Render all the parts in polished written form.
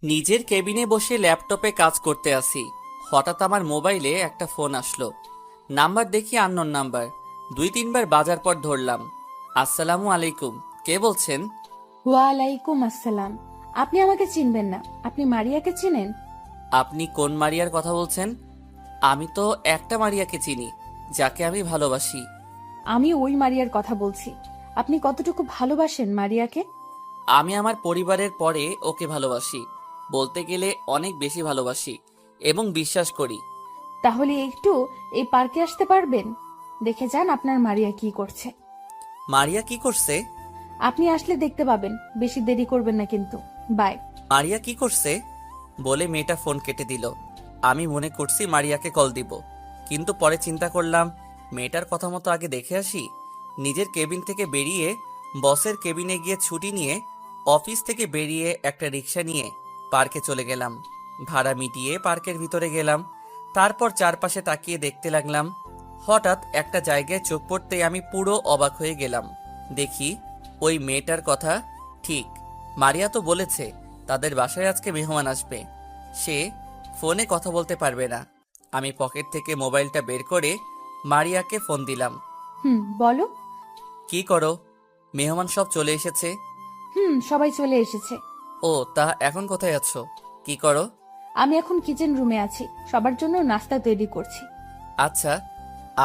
নিজের কেবিনে বসে ল্যাপটপে কাজ করতে আসি। হঠাৎ আমার মোবাইলে একটা ফোন আসলো। নাম্বার দেখি আননোন নাম্বার। 2-3 বার বাজার পর ধরলাম। আসসালামু আলাইকুম, কে বলছেন? ওয়ালাইকুম আসসালাম। আপনি আমাকে চিনবেন না? আপনি মারিয়াকে চিনেন? আপনি কোন মারিয়ার কথা বলছেন? আমি তো একটা মারিয়াকে চিনি, যাকে আমি ভালোবাসি। আমি ওই মারিয়ার কথা বলছি। আপনি কতটুকু ভালোবাসেন মারিয়াকে? আমি আমার পরিবারের পরে ওকে ভালোবাসি, বলতে গেলে অনেক বেশি ভালোবাসি এবং বিশ্বাস করি। তাহলে একটু এই পার্কে আসতে পারবেন? দেখে যান আপনার মারিয়া কি করছে। মারিয়া কি করছে? আপনি আসলে দেখতে পাবেন। বেশি দেরি করবেন না কিন্তু। বাই। মারিয়া কি করছে বলে মেয়েটা ফোন কেটে দিল। আমি মনে করছি মারিয়াকে কল দিব, কিন্তু পরে চিন্তা করলাম মেয়েটার কথা মতো আগে দেখে আসি। নিজের কেবিন থেকে বেরিয়ে বসের কেবিনে গিয়ে ছুটি নিয়ে অফিস থেকে বেরিয়ে একটা রিক্সা নিয়ে পার্কে চলে গেলাম। ভাড়া মিটিয়ে পার্কের ভিতরে গেলাম। তারপর চারপাশে তাকিয়ে দেখতে লাগলাম। হঠাৎ একটা জায়গায় চোখ পড়তেই আমি পুরো অবাক হয়ে গেলাম। দেখি ওই মেয়েটার কথা ঠিক। মারিয়া তো বলেছে তাদের বাসায় আজকে মেহমান আসবে। সে ফোনে কথা বলতে পারবে না। আমি পকেট থেকে মোবাইলটা বের করে মারিয়াকে ফোন দিলাম। বলো। কি করো? মেহমান সব চলে এসেছে। সবাই চলে এসেছে। ও, তা এখন কোথায় আছো? কি করো? আমি এখন কিচেন রুমে আছি, সবার জন্য নাস্তা তৈরি করছি। আচ্ছা,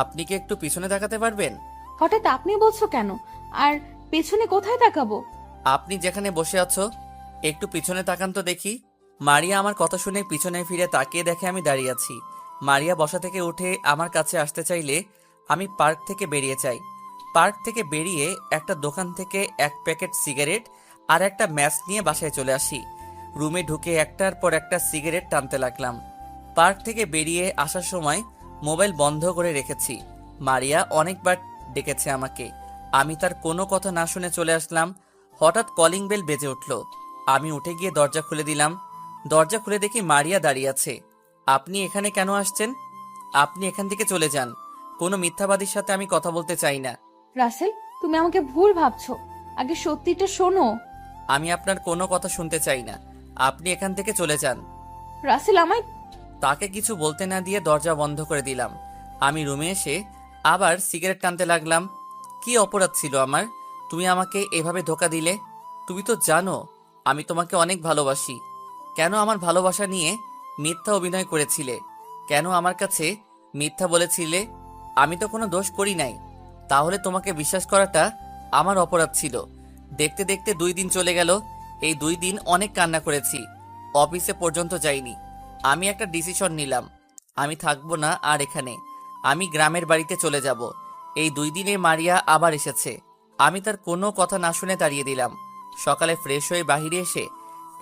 আপনি কি একটু পিছনে তাকাতে পারবেন? হঠাৎ আপনি বলছো কেন? আর পেছনে কোথায় তাকাবো? আপনি যেখানে বসে আছো একটু পিছনে তাকান তো দেখি। মারিয়া আমার কথা শুনে পিছনে ফিরে তাকিয়ে দেখে আমি দাঁড়িয়ে আছি। মারিয়া বসা থেকে উঠে আমার কাছে আসতে চাইলে আমি পার্ক থেকে বেরিয়ে যাই। পার্ক থেকে বেরিয়ে একটা দোকান থেকে এক প্যাকেট সিগারেট আর একটা ম্যাচ নিয়ে বাসায় চলে আসি। রুমে ঢুকে একটার পর একটা সিগারেট টানতে লাগলাম। পার্ক থেকে বেরিয়ে আসার সময় মোবাইল বন্ধ করে রেখেছি। মারিয়া অনেকবার ডেকেছে আমাকে, আমি তার কোনো কথা না শুনে চলে আসলাম। হঠাৎ কলিং বেল বেজে উঠল। আমি উঠে গিয়ে দরজা খুলে দিলাম। দরজা খুলে দেখি মারিয়া দাঁড়িয়ে আছে। আপনি এখানে কেন আসছেন? আপনি এখান থেকে চলে যান। কোনো মিথ্যাবাদীর সাথে আমি কথা বলতে চাই না। রাসেল, তুমি আমাকে ভুল ভাবছো। আগে সত্যিটা শোনো। আমি আপনার কোনো কথা শুনতে চাই না। আপনি এখান থেকে চলে যান। রাসেল আমায়। তাকে কিছু বলতে না দিয়ে দরজা বন্ধ করে দিলাম। আমি রুমে এসে আবার সিগারেট টানতে লাগলাম। কি অপরাধ ছিল আমার? তুমি আমাকে এভাবে ধোঁকা দিলে। তুমি তো জানো আমি তোমাকে অনেক ভালোবাসি। কেন আমার ভালোবাসা নিয়ে মিথ্যা অভিনয় করেছিলে? কেন আমার কাছে মিথ্যা বলেছিলে? আমি তো কোনো দোষ করি নাই। তাহলে তোমাকে বিশ্বাস করাটা আমার অপরাধ ছিল। দেখতে দেখতে 2 দিন চলে গেল। এই 2 দিন অনেক কান্না করেছি। অফিসে পর্যন্ত যাইনি। আমি একটা ডিসিশন নিলাম, আমি থাকবো না আর এখানে। আমি গ্রামের বাড়িতে চলে যাব। এই 2 দিনে মারিয়া আবার এসেছে। আমি তার কোনো কথা না শুনে তাড়িয়ে দিলাম। সকালে ফ্রেশ হয়ে বাইরে এসে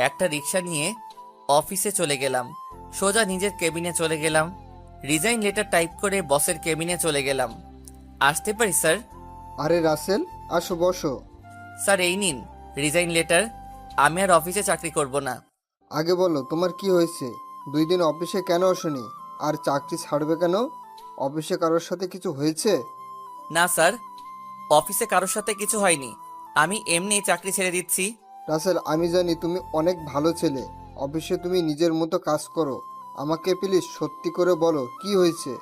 একটা রিক্সা নিয়ে অফিসে চলে গেলাম। সোজা নিজের কেবিনে চলে গেলাম। রিজাইন লেটার টাইপ করে বসের কেবিনে চলে গেলাম। আসতে পারি স্যার? আরে রাসেল, আসো বসো। স্যার এই নিন রিজাইন লেটার। আমি আর অফিসে চাকরি করব না। আগে বলো তোমার কি হয়েছে? 2 দিন অফিসে কেন আসোনি? আর চাকরি ছাড়বে কেন? অফিসে কারোর সাথে কিছু হয়েছে? না স্যার, অফিসে কারোর সাথে কিছু হয়নি। আমি এমনি চাকরি ছেড়ে দিচ্ছি। রাসেল, আমি জানি তুমি অনেক ভালো ছেলে। অফিসে তুমি নিজের মতো কাজ করো। আমাকে প্লিজ সত্যি করে বলো কি হয়েছে।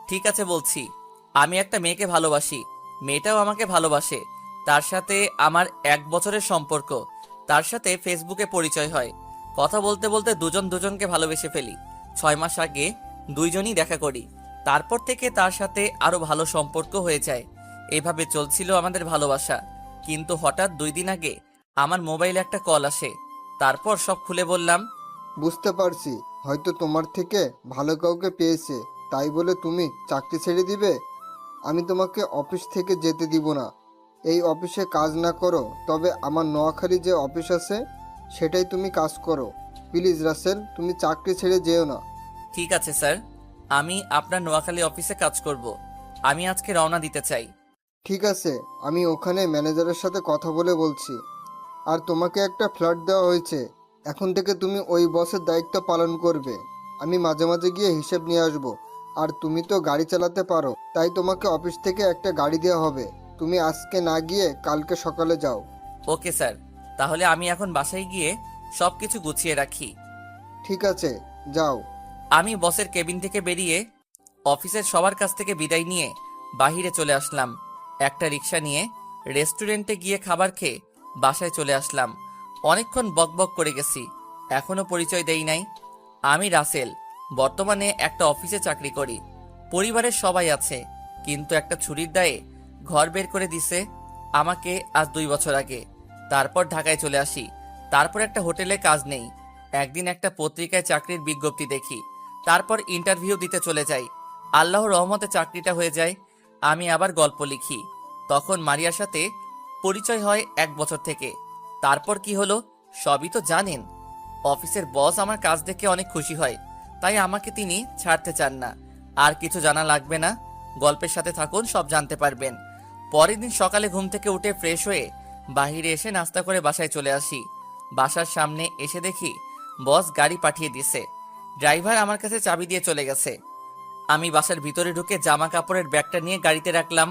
ঠিক আছে বলছি, আমি একটা মেয়েকে ভালোবাসি। মেয়েটাও আমাকে ভালোবাসে। তার সাথে আমার 1 বছরের সম্পর্ক। তার সাথে ফেসবুকে পরিচয় হয়। কথা বলতে বলতে দুজন দুজনকে ভালোবেসে ফেলি। 6 মাস আগে দুইজনই দেখা করি। তারপর থেকে তার সাথে আরো ভালো সম্পর্ক হয়ে যায়। এভাবে চলছিল আমাদের ভালোবাসা। কিন্তু হঠাৎ 2 দিন আগে আমার মোবাইলে একটা কল আসে। তারপর সব খুলে বললাম। বুঝতে পারছি, হয়তো তোমার থেকে ভালো কাউকে পেয়েছে, তাই বলে তুমি চাকরি ছেড়ে দিবে? আমি তোমাকে অফিস থেকে যেতে দিব না। এই অফিসে কাজ না করো, তবে আমার নোয়াখালী যে অফিস আছে সেটাই তুমি কাজ করো। প্লিজ রাসেল, তুমি চাকরি ছেড়ে যেও না। ঠিক আছে স্যার, আমি আপনার নোয়াখালী অফিসে কাজ করব। আমি আজকে রওনা দিতে চাই। ঠিক আছে, আমি ওখানে ম্যানেজারের সাথে কথা বলে বলছি। আর তোমাকে একটা ফ্ল্যাট দেওয়া হয়েছে। এখন থেকে তুমি ওই বসের দায়িত্ব পালন করবে। আমি মাঝে মাঝে গিয়ে হিসেব নিয়ে আসবো। আর তুমি তো গাড়ি চালাতে পারো, তাই তোমাকে অফিস থেকে একটা গাড়ি দেওয়া হবে। তুমি আজকে না গিয়ে কালকে সকালে যাও। ওকে স্যার, তাহলে আমি এখন বাসায় গিয়ে সব কিছু গুছিয়ে রাখি। ঠিক আছে, যাও। আমি বসের কেবিন থেকে বেরিয়ে অফিসের সবার কাছ থেকে বিদায় নিয়ে বাহিরে চলে আসলাম। একটা রিক্সা নিয়ে রেস্টুরেন্টে গিয়ে খাবার খেয়ে বাসায় চলে আসলাম। অনেকক্ষণ বকবক করে গেছি, এখনো পরিচয় দেই নাই। আমি রাসেল, বর্তমানে একটা অফিসে চাকরি করি। পরিবারের সবাই আছে, কিন্তু একটা ছুরির দায়ে ঘর বের করে দিছে আমাকে আজ 2 বছর আগে। তারপর ঢাকায় চলে আসি। তারপর একটা হোটেলে কাজ নেই। একদিন একটা পত্রিকায় চাকরির বিজ্ঞপ্তি দেখি, তারপর ইন্টারভিউ দিতে চলে যাই। আল্লাহর রহমতে চাকরিটা হয়ে যায়। আমি আবার গল্প লিখি। তখন মারিয়ার সাথে পরিচয় হয় 1 বছর থেকে। তারপর কি হলো সবই তো জানেন। অফিসের বস আমার কাজ দেখে অনেক খুশি হয়, তাই আমাকে তিনি ছাড়তে চান না। আর কিছু জানা লাগবে না, গল্পের সাথে থাকুন, সব জানতে পারবেন। পরের দিন সকালে ঘুম থেকে উঠে ফ্রেশ হয়ে বাইরে এসে নাস্তা করে বাসায় চলে আসি। বাসার সামনে এসে দেখি বস গাড়ি পাঠিয়ে দিছে। ড্রাইভার আমার কাছে চাবি দিয়ে চলে গেছে। আমি বাসার ভিতরে ঢুকে জামা কাপড়ের ব্যাগটা নিয়ে গাড়িতে রাখলাম।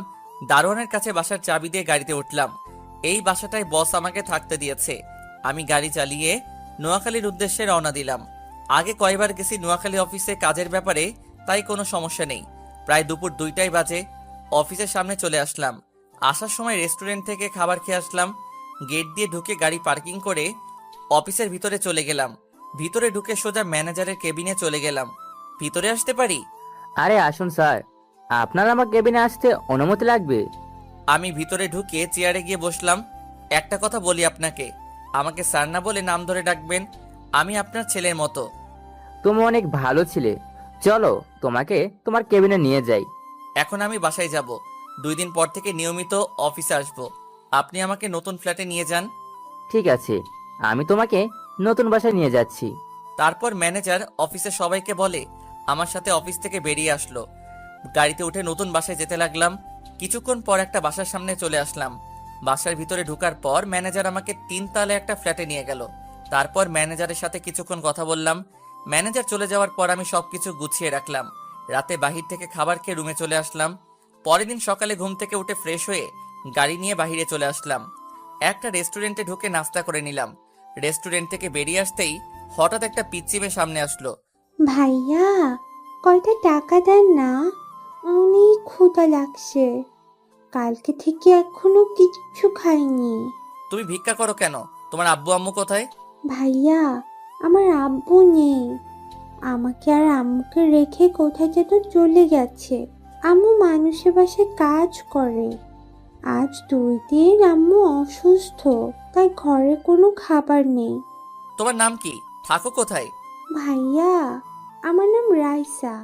দারোয়ানের কাছে বাসার চাবি দিয়ে গাড়িতে উঠলাম। এই বাসাটায় বস আমাকে থাকতে দিয়েছে। আমি গাড়ি চালিয়ে নোয়াখালীর উদ্দেশ্যে রওনা দিলাম। আগে কয়বার গেছি নোয়াখালী অফিসে কাজের ব্যাপারে, তাই কোনো সমস্যা নেই। প্রায় দুপুর 2টাই বাজে। অফিসের সামনে চলে আসলাম। আসার সময় রেস্টুরেন্ট থেকে খাবার খেয়ে আসলাম। গেট দিয়ে ঢুকে গাড়ি পার্কিং করে অফিসের ভিতরে চলে গেলাম। ভিতরে ঢুকে সোজা ম্যানেজারের কেবিনে চলে গেলাম। ভিতরে আসতে পারি? আরে আসুন স্যার, আপনার আমার কেবিনে আসতে অনুমতি লাগবে? আমি ভিতরে ঢুকে চেয়ারে গিয়ে বসলাম। একটা কথা বলি আপনাকে, আমাকে স্যার না বলে নাম ধরে ডাকবেন। আমি আপনার ছেলের মতো। তুমি অনেক ভালো ছিলে, চলো তোমাকে তোমার কেবিনে নিয়ে যাই। এখন আমি বাসায় যাব। 2 দিন পর থেকে নিয়মিত অফিসে আসব। আপনি আমাকে নতুন ফ্ল্যাটে নিয়ে যান। ঠিক আছে, আমি তোমাকে নতুন বাসায় নিয়ে যাচ্ছি। তারপর ম্যানেজার অফিসের সবাইকে বলে আমার সাথে অফিস থেকে বেরিয়ে আসলো। গাড়িতে উঠে নতুন বাসায় যেতে লাগলাম। কিছুক্ষণ পর একটা বাসার সামনে চলে আসলাম। বাসার ভিতরে ঢোকার পর ম্যানেজার আমাকে 3 তলায় একটা ফ্ল্যাটে নিয়ে গেল। তারপর ম্যানেজারের সাথে কিছুক্ষণ কথা বললাম। ম্যানেজার চলে যাওয়ার পর আমি সবকিছু গুছিয়ে রাখলাম। রাতে বাহির থেকে খাবার খেয়ে রুমে চলে আসলাম। পরের দিন সকালে ঘুম থেকে উঠে ফ্রেশ হয়ে গাড়ি নিয়ে বাহিরে চলে আসলাম। একটা রেস্টুরেন্টে ঢুকে নাস্তা করে নিলাম। রেস্টুরেন্ট থেকে বেরিয়ে আসতেই হঠাৎ একটা পিচ্চি মেয়ে সামনে আসলো। ভাইয়া, কয়টা টাকা দেন না, অনেক ক্ষুধা লাগছে। কালকে থেকে এখনো কিচ্ছু খাইনি। তুমি ভিক্ষা করো কেন? তোমার আব্বু আম্মু কোথায়? ভাইয়া, আমার আব্বু নেই। আমাকে আর আম্মুকে রেখে কোথায় যেন চলে গেছে। আম্মু মানুষের বাসায় কাজ করে। আজ 2 দিন আম্মু অসুস্থ, তাই ঘরে কোনো খাবার নেই। তোমার নাম কি? থাকো কোথায়? ভাইয়া, আমার নাম রাইসা।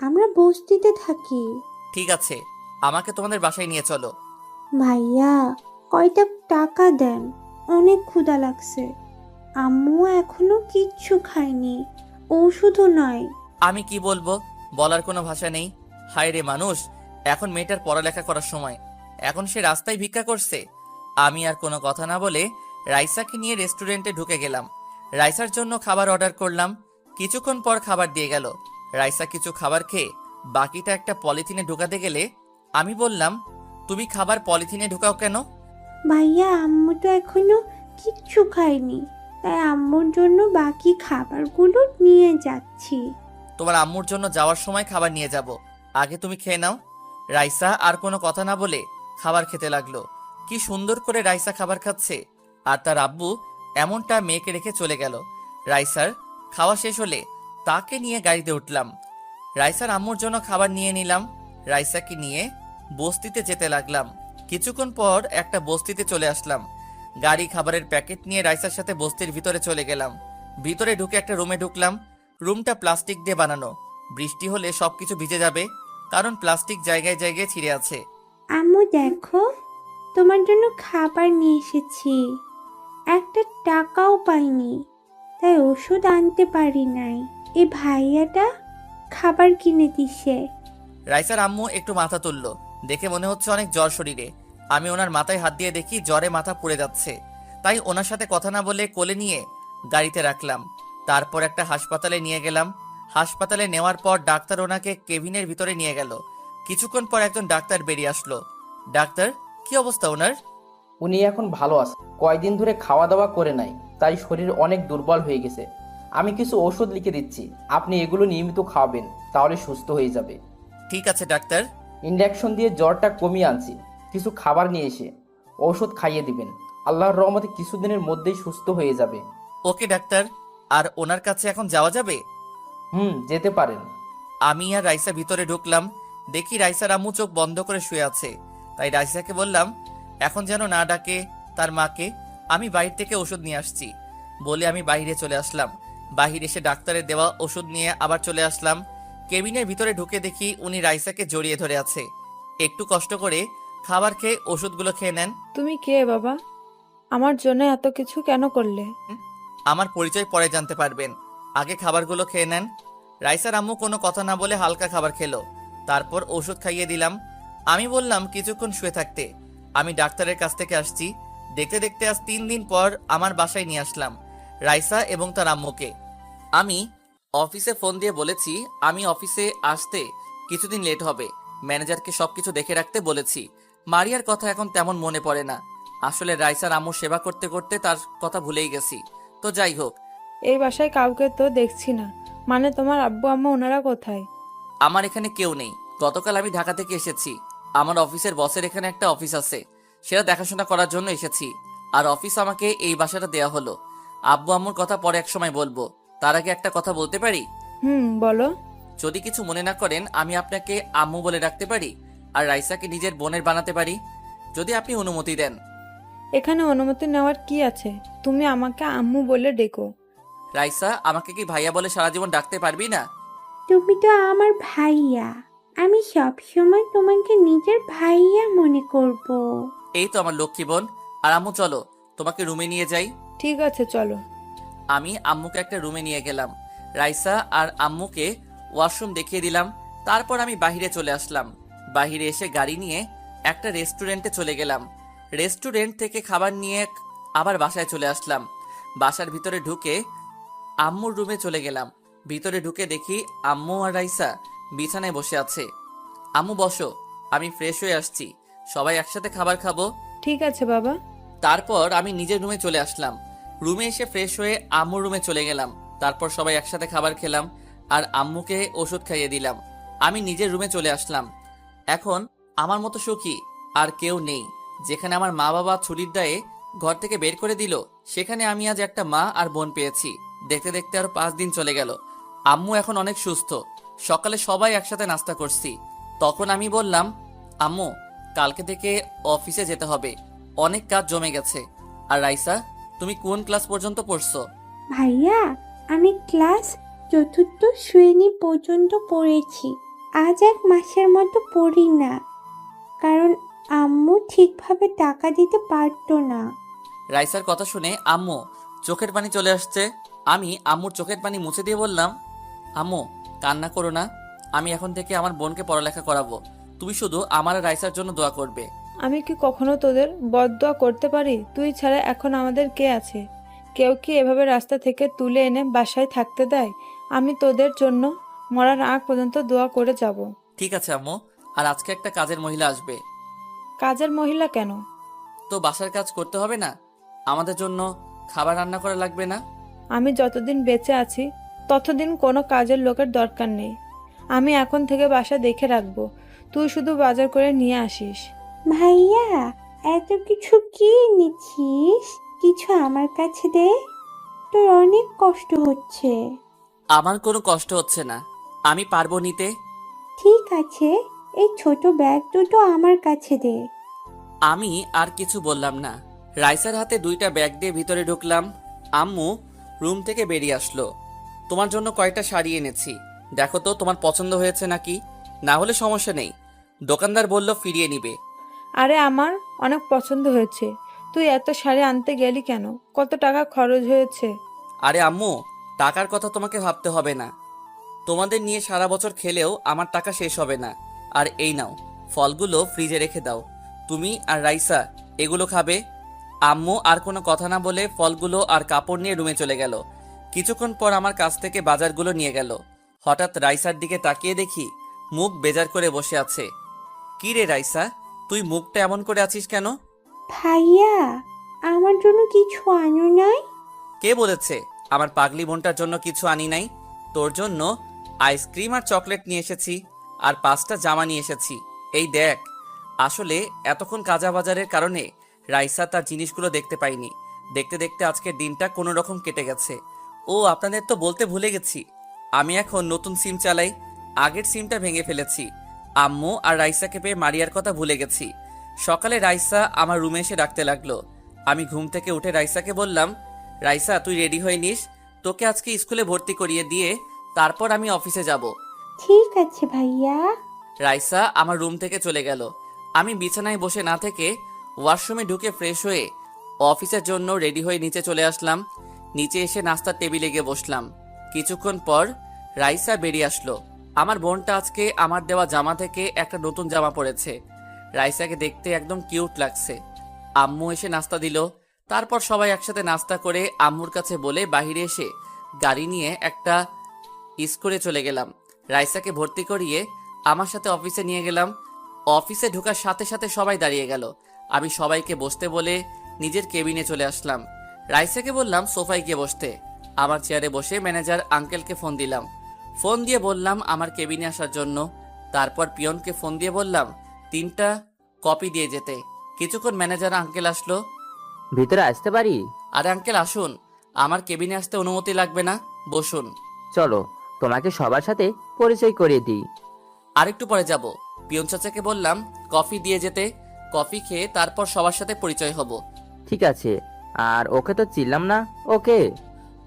আমরা বস্তিতে থাকি। ঠিক আছে, আমাকে তোমাদের বাসায় নিয়ে চলো। ভাইয়া, কয়টা টাকা দেন, অনেক ক্ষুধা লাগছে। আম্মু এখনো কিচ্ছু খায়নি, ওষুধও নয়। আমি কি বলবো, বলার কোনো ভাষা নেই। হায় রে মানুষ, এখন মেয়েটার পড়ালেখা করার সময়, এখন সে রাস্তায় ভিক্ষা করছে। আমি আর কোনো কথা না বলে রাইসাকে নিয়ে রেস্টুরেন্টে ঢুকে গেলাম। রাইসার জন্য খাবার অর্ডার করলাম। কিছুক্ষণ পর খাবার দিয়ে গেল। রাইসা কিছু খাবার খেয়ে বাকিটা একটা পলিথিনে ঢুকাতে গেলে আমি বললাম, তুমি খাবার পলিথিনে ঢুকাও কেন? ভাইয়া, আম্মু তো এখনো কিচ্ছু খায়নি, তাই আম্মুর জন্য বাকি খাবারগুলো নিয়ে যাচ্ছি। তোমার আম্মুর জন্য যাওয়ার সময় খাবার নিয়ে যাব, আগে তুমি খেয়ে নাও। রাইসা আর কোনো কথা না বলে খাবার খেতে লাগলো। কি সুন্দর করে রাইসা খাবার খাচ্ছে, আর তার আব্বু এমনটা মেয়েকে রেখে চলে গেল। রাইসার খাওয়া শেষ হলে তাকে নিয়ে গাড়িতে উঠলাম। রাইসার আম্মুর জন্য খাবার নিয়ে নিলাম। রাইসাকে নিয়ে বস্তিতে যেতে লাগলাম। কিছুক্ষণ পর একটা বস্তিতে চলে আসলাম। গাড়ি খাবারের প্যাকেট নিয়ে রাইসার সাথে বস্তির ভিতরে চলে গেলাম। ভিতরে ঢুকে একটা রুমে ঢুকলাম। রুমটা প্লাস্টিক দিয়ে বানানো। বৃষ্টি হলে সবকিছু ভিজে যাবে, কারণ প্লাস্টিক জায়গায় জায়গায় ছিঁড়ে আছে। আম্মু দেখো, তোমার জন্য খাবার নিয়ে এসেছি। একটা টাকাও পাইনি, তাই ওষুধ আনতে পারি নাই। এই ভাইয়াটা খাবার কিনে দিছে। রাইসার আম্মু একটু মাথা তুললো, দেখে মনে হচ্ছে অনেক জ্বর শরীরে। আমি ওনার মাথায় হাত দিয়ে দেখি জ্বরে মাথা পুড়ে যাচ্ছে, তাই ওনার সাথে কথা না বলে কোলে নিয়ে গাড়িতে রাখলাম। তারপর একটা হাসপাতালে নিয়ে গেলাম। হাসপাতালে নেওয়ার পর ডাক্তার ওনাকে কেবিনের ভিতরে নিয়ে গেল। কিছুক্ষণ পর একজন ডাক্তার বেরিয়ে আসলো। ডাক্তার, কি অবস্থা ওনার? উনি এখন ভালো আছে, কয়দিন ধরে খাওয়া দাওয়া করে নাই, তাই শরীর অনেক দুর্বল হয়ে গেছে। আমি কিছু ওষুধ লিখে দিচ্ছি, আপনি এগুলো নিয়মিত খাওয়াবেন, তাহলে সুস্থ হয়ে যাবে। ঠিক আছে ডাক্তার। ইনজেকশন দিয়ে জ্বরটা কমিয়ে আনছি, কিছু খাবার নিয়ে এসে ওষুধ খাইয়ে দিবেন। আল্লাহর রহমতে কিছুদিনের মধ্যেই সুস্থ হয়ে যাবে। ওকে ডাক্তার। আর ওনার কাছে এখন যাওয়া যাবে? যেতে পারেন। আমি আর রাইসা ভিতরে ঢুকলাম, দেখি রাইসার আম্মু চোখ বন্ধ করে শুয়ে আছে। তাই রাইসাকে বললাম এখন যেন না ডাকে তার মাকে, আমি বাইরে থেকে ওষুধ নিয়ে আসছি বলে আমি বাইরে চলে আসলাম। বাহিরে এসে ডাক্তারের দেওয়া ওষুধ নিয়ে আবার চলে আসলাম। কেবিনের ভিতরে ঢুকে দেখি উনি রাইসাকে জড়িয়ে ধরে আছে। একটু কষ্ট করে খাবার খেয়ে ওষুধগুলো খেয়ে নেন। তুমি কে বাবা? আমার জন্য এত কিছু কেন করলে? আমার পরিচয় পরে জানতে পারবেন, আগে খাবারগুলো খেয়ে নেন। রাইসার আম্মু কোনো কথা না বলে হালকা খাবার খেলো, তারপর ওষুধ খাইয়ে দিলাম। আমি বললাম কিছুক্ষণ শুয়ে থাকতে, আমি ডাক্তারের কাছ থেকে আসছি। দেখতে দেখতে আজ 3 দিন পর আমার বাসায় নিয়ে আসলাম রাইসা এবং তার আম্মুকে। আমি অফিসে ফোন দিয়ে বলেছি আমি অফিসে আসতে কিছুদিন লেট হবে, ম্যানেজারকে সবকিছু দেখে রাখতে বলেছি। মারিয়ার কথা এখন তেমন মনে পড়ে না, আসলে রাইসার আম্মুর সেবা করতে করতে তার কথা ভুলেই গেছি। তো যাই হোক, এই বাসায় কাউকে তো দেখছি না, মানে তোমার আব্বু আম্মা ওনারা কোথায়? আমার এখানে কেউ নেই। গতকাল আমি ঢাকা থেকে এসেছি, আমার অফিসের বসের এখানে একটা অফিস আছে, সেটা দেখাশোনা করার জন্য এসেছি। আর অফিস আমাকে এই বাসাটা দেয়া হলো। আব্বু আম্মুর কথা পরে এক সময় বলবো, তার আগে একটা কথা বলতে পারি? বলো। যদি কিছু মনে না করেন আমি আপনাকে আম্মু বলে ডাকতে পারি আর রাইসাকে নিজের বোনের বানাতে পারি, যদি আপনি অনুমতি দেন। এখানে অনুমতি নেওয়ার কি আছে? তুমি আমাকে আম্মু বলে ডেকো। রাইসা, আমাকে কি ভাইয়া বলে সারা জীবন ডাকতে পারবি না? তুমি তো আমার ভাইয়া, আমি সব সময় তোমাকে নিজের ভাইয়া মনে করব। এই তো আমার লক্ষ্মী বোন। আর আম্মু চলো তোমাকে রুমে নিয়ে যাই। ঠিক আছে চলো। আমি আম্মুকে একটা রুমে নিয়ে গেলাম, রাইসা আর আম্মুকে ওয়াশরুম দেখিয়ে দিলাম। তারপর আমি বাহিরে চলে আসলাম। বাহিরে এসে গাড়ি নিয়ে একটা রেস্টুরেন্টে চলে গেলাম। রেস্টুরেন্ট থেকে খাবার নিয়ে আবার বাসায় চলে আসলাম। বাসার ভিতরে ঢুকে আম্মুর রুমে চলে গেলাম। ভিতরে ঢুকে দেখি আম্মু আর রাইসা বিছানায় বসে আছে। আম্মু বসো, আমি ফ্রেশ হয়ে আসছি, সবাই একসাথে খাবার খাবো। ঠিক আছে বাবা। তারপর আমি নিজের রুমে চলে আসলাম। রুমে এসে ফ্রেশ হয়ে আম্মুর রুমে চলে গেলাম। তারপর সবাই একসাথে খাবার খেলাম আর আম্মুকে ওষুধ খাইয়ে দিলাম। আমি নিজের রুমে চলে আসলাম। এখন আমার মতো সুখী আর কেউ নেই। যেখানে আমার মা বাবা ছুটির দায়ে ঘর থেকে বের করে দিল, সেখানে আমি আজ একটা মা আর বোন পেয়েছি। দেখতে দেখতে আরো 5 দিন চলে গেল। আম্মু এখন অনেক সুস্থ। সকালে সবাই একসাথে নাস্তা করছি। তখন আমি বললাম, আম্মু কালকে থেকে অফিসে যেতে হবে, অনেক কাজ জমে গেছে। আর রাইসা, তুমি কোন ক্লাস পর্যন্ত পড়ছো? ভাইয়া, আমি ক্লাস 4র্থ শ্রেণী পর্যন্ত পড়েছি। আজ 1 মাসের মতো পড়ি না, কারণ আম্মু ঠিকভাবে টাকা দিতে পারতো না। রাইসার কথা শুনে আম্মু চোখের পানি চলে আসছে। আমি আম্মুর চোখের পানি মুছে দিয়ে বললাম, আম্মু কান্না করো না, আমি এখন থেকে আমার বোনকে পড়ালেখা করাবো। তুমি শুধু আমার আর রাইসার জন্য দোয়া করবে। আমি কি কখনো তোদের বদদোয়া করতে পারি? তুই ছাড়া এখন আমাদের কে আছে? কেউ কি এভাবে রাস্তা থেকে তুলে এনে বাসায় থাকতে দেয়? আমি তোদের জন্য মরার আগ পর্যন্ত দোয়া করে যাব। ঠিক আছে আম্মু, আর আজকে একটা কাজের মহিলা আসবে। কাজের মহিলা কেন? তো বাসার কাজ করতে হবে না? আমাদের জন্য খাবার রান্না করা লাগবে না? আমি যতদিন বেঁচে আছি ততদিন কোনো কাজের লোকের দরকার নেই। আমি এখন থেকে বাসা দেখে রাখবো, তুই শুধু বাজার করে নিয়ে আসিস। ভাইয়া, এত কিছু কি এনেছিস? কিছু আমার কাছে দে, তোর অনেক কষ্ট হচ্ছে। আমার কোনো কষ্ট হচ্ছে না, আমি পারবো নিতে। ঠিক আছে, এই ছোট ব্যাগ দুটো আমার কাছে দে। আমি আর কিছু বললাম না। রাইসার হাতে 2টা ব্যাগ দিয়ে ভিতরে ঢুকলাম। আম্মু রুম থেকে বেরিয়ে আসলো। তোমার জন্য কয়েকটা শাড়ি এনেছি, দেখো তো তোমার পছন্দ হয়েছে নাকি, না হলে সমস্যা নেই, দোকানদার বলল ফিরিয়ে নিবে। আরে আমার অনেক পছন্দ হয়েছে। তুই এত শাড়ি আনতে গেলি কেন? কত টাকা খরচ হয়েছে? আরে আম্মু, টাকার কথা তোমাকে ভাবতে হবে না, তোমাদের নিয়ে সারা বছর খেলেও আমার টাকা শেষ হবে না। আর এই নাও, ফলগুলো ফ্রিজে রেখে দাও, তুমি আর রাইসা এগুলো খাবে। আম্মু আর কোনো কথা না বলে ফলগুলো আর কাপড় নিয়ে রুমে চলে গেল। কিছুক্ষণ পর আমার কাছ থেকে বাজারগুলো নিয়ে গেল। হঠাৎ রাইসার দিকে তাকিয়ে দেখি মুখ বেজার করে বসে আছে। কি রে রাইসা, তুই মুখটা এমন করে আছিস কেন? ভাইয়া, আমার জন্য কিছু আনো নাই? কে বলেছে আমার পাগলি বোনটার জন্য কিছু আনি নাই? তোর জন্য আইসক্রিম আর চকলেট নিয়ে এসেছি, আর 5টা জামা নিয়ে এসেছি। এই দেখ। আসলে এতক্ষণ কাজা বাজারের কারণে রাইসা তার জিনিসগুলো দেখতে পাইনি। দেখতে দেখতে আজকের দিনটা কোনো রকম কেটে গেছে। ও আপনাদের তো বলতে ভুলে গেছি, আমি এখন নতুন সিম চালাই। আগের সিমটা ভেঙে ফেলেছি। আম্মু আর রাইসাকে পেয়ে মারিয়ার কথা ভুলে গেছি। সকালে রাইসা আমার রুমে এসে ডাকতে লাগলো। আমি ঘুম থেকে উঠে রাইসাকে বললাম, রাইসা তুই রেডি হয়ে নিস, তোকে আজকে স্কুলে ভর্তি করিয়ে দিয়ে তারপর আমি অফিসে যাব। ঠিক আছে ভাইয়া। রাইসা আমার রুম থেকে চলে গেল। আমি বিছানায় বসে না থেকে ওয়াশরুমে ঢুকে ফ্রেশ হয়ে অফিসের জন্য রেডি হয়ে নিচে চলে আসলাম। নিচে এসে নাস্তার টেবিলে গিয়ে বসলাম। কিছুক্ষণ পর রাইসা বেরিয়ে আসলো। আমার বোনটা আজকে আমার দেওয়া জামা থেকে একটা নতুন জামা পরেছে। রাইসাকে দেখতে একদম কিউট লাগছে। আম্মু এসে নাস্তা দিল। তারপর সবাই একসাথে নাস্তা করে আম্মুর কাছে বলে বাইরে এসে গাড়ি নিয়ে একটা স্কুলে চলে গেলাম। রাইসাকে ভর্তি করিয়ে আমার সাথে অফিসে নিয়ে গেলাম। অফিসে ঢোকার সাথে সাথে সবাই দাঁড়িয়ে গেল। আমি সবাইকে বসতে বলে নিজের কেবিনে চলে আসলাম। রাইসাকে বললাম সোফায় গিয়ে বসতে। আমার চেয়ারে বসে ম্যানেজার আঙ্কেলকে ফোন দিলাম। ফোন দিয়ে বললাম আমার কেবিনে আসার জন্য। তারপর পিয়নকে ফোন দিয়ে বললাম 3টা কপি দিয়ে যেতে। কিছুক্ষণ ম্যানেজার আঙ্কেল আসলো। ভিতরে আসতে পারি? আরে আঙ্কেল আসুন, আমার কেবিনে আসতে অনুমতি লাগবে না, বসুন। চলো তোমাকে সবার সাথে পরিচয় করিয়ে দিই। আরেকটু পরে যাব। পিয়ন চাচাকে বললাম কফি দিয়ে যেতে। কফি খেয়ে তারপর সবার সাথে পরিচয় হব। ঠিক আছে। আর ওকে তো চিনলাম না, ওকে?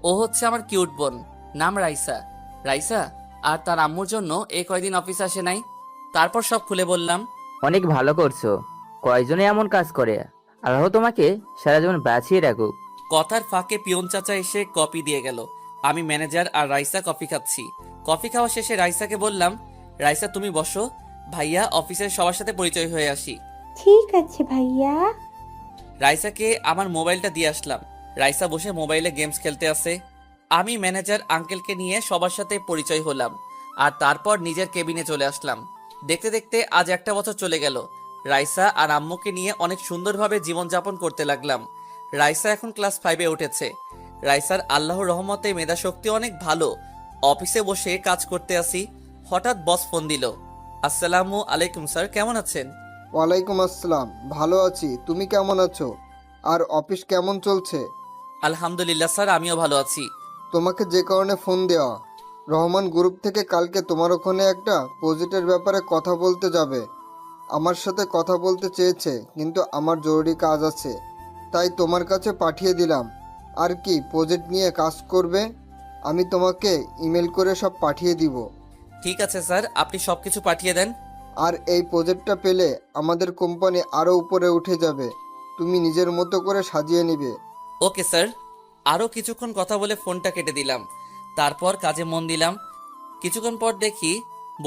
ও হচ্ছে আমার কিউট বোন, নাম রাইসা। রাইসা আর তার আম্মুর জন্য এই কয়দিন অফিস আসে নাই। তারপর সব খুলে বললাম। অনেক ভালো করছো। কয়জনে এমন কাজ করে? আল্লাহ তোমাকে সারা জীবন বাঁচিয়ে রাখুক। কথার ফাঁকে পিয়ন চাচা এসে কফি দিয়ে গেল। আমি ম্যানেজার আর রাইসা কফি খাচ্ছি। কফি খাওয়া শেষে রাইসাকে বললাম, রাইসা তুমি বসো, ভাইয়া অফিসের সবার সাথে পরিচয় হয়ে আসি। ঠিক আছে ভাইয়া। রাইসাকে আমার মোবাইলটা দিয়ে আসলাম। রাইসা বসে মোবাইলে গেমস খেলতে আছে। আমি ম্যানেজার আঙ্কেলকে নিয়ে সবার সাথে পরিচয় হলাম আর তারপর নিজের কেবিনে চলে আসলাম। দেখতে দেখতে আজ 1টা বছর চলে গেল। রাইসা আর আম্মুকে নিয়ে অনেক সুন্দরভাবে জীবনযাপন করতে লাগলাম। রাইসা এখন ক্লাস 5-এ উঠেছে। রাইসার আল্লাহর রহমতে মেধাশক্তি অনেক ভালো। অফিসে বসে কাজ করতে আসি, হঠাৎ বস ফোন দিল। আসসালামু আলাইকুম স্যার, কেমন আছেন? ওয়ালাইকুম আসসালাম, ভালো আছি। তুমি কেমন আছো? আর অফিস কেমন চলছে? আলহামদুলিল্লাহ স্যার, আমিও ভালো আছি। তোমাকে যে কারণে ফোন দেওয়া, রহমান গ্রুপ থেকে কালকে তোমার ওখানে একটা প্রজেক্টের ব্যাপারে কথা বলতে যাবে। আমার সাথে কথা বলতে চেয়েছে, কিন্তু আমার জরুরি কাজ আছে, তাই তোমার কাছে পাঠিয়ে দিলাম। আর কি প্রজেক্ট নিয়ে কাজ করবে? আমি তোমাকে ইমেল করে সব পাঠিয়ে দিব। ঠিক আছে স্যার, আপনি সবকিছু পাঠিয়ে দেন। আর এই প্রজেক্টটা পেলে আমাদের কোম্পানি আরও উপরে উঠে যাবে। তুমি নিজের মতো করে সাজিয়ে নিবে। Okay sir. আরও কিছুক্ষণ কথা বলে ফোনটা কেটে দিলাম। তারপর কাজে মন দিলাম। কিছুক্ষণ পর দেখি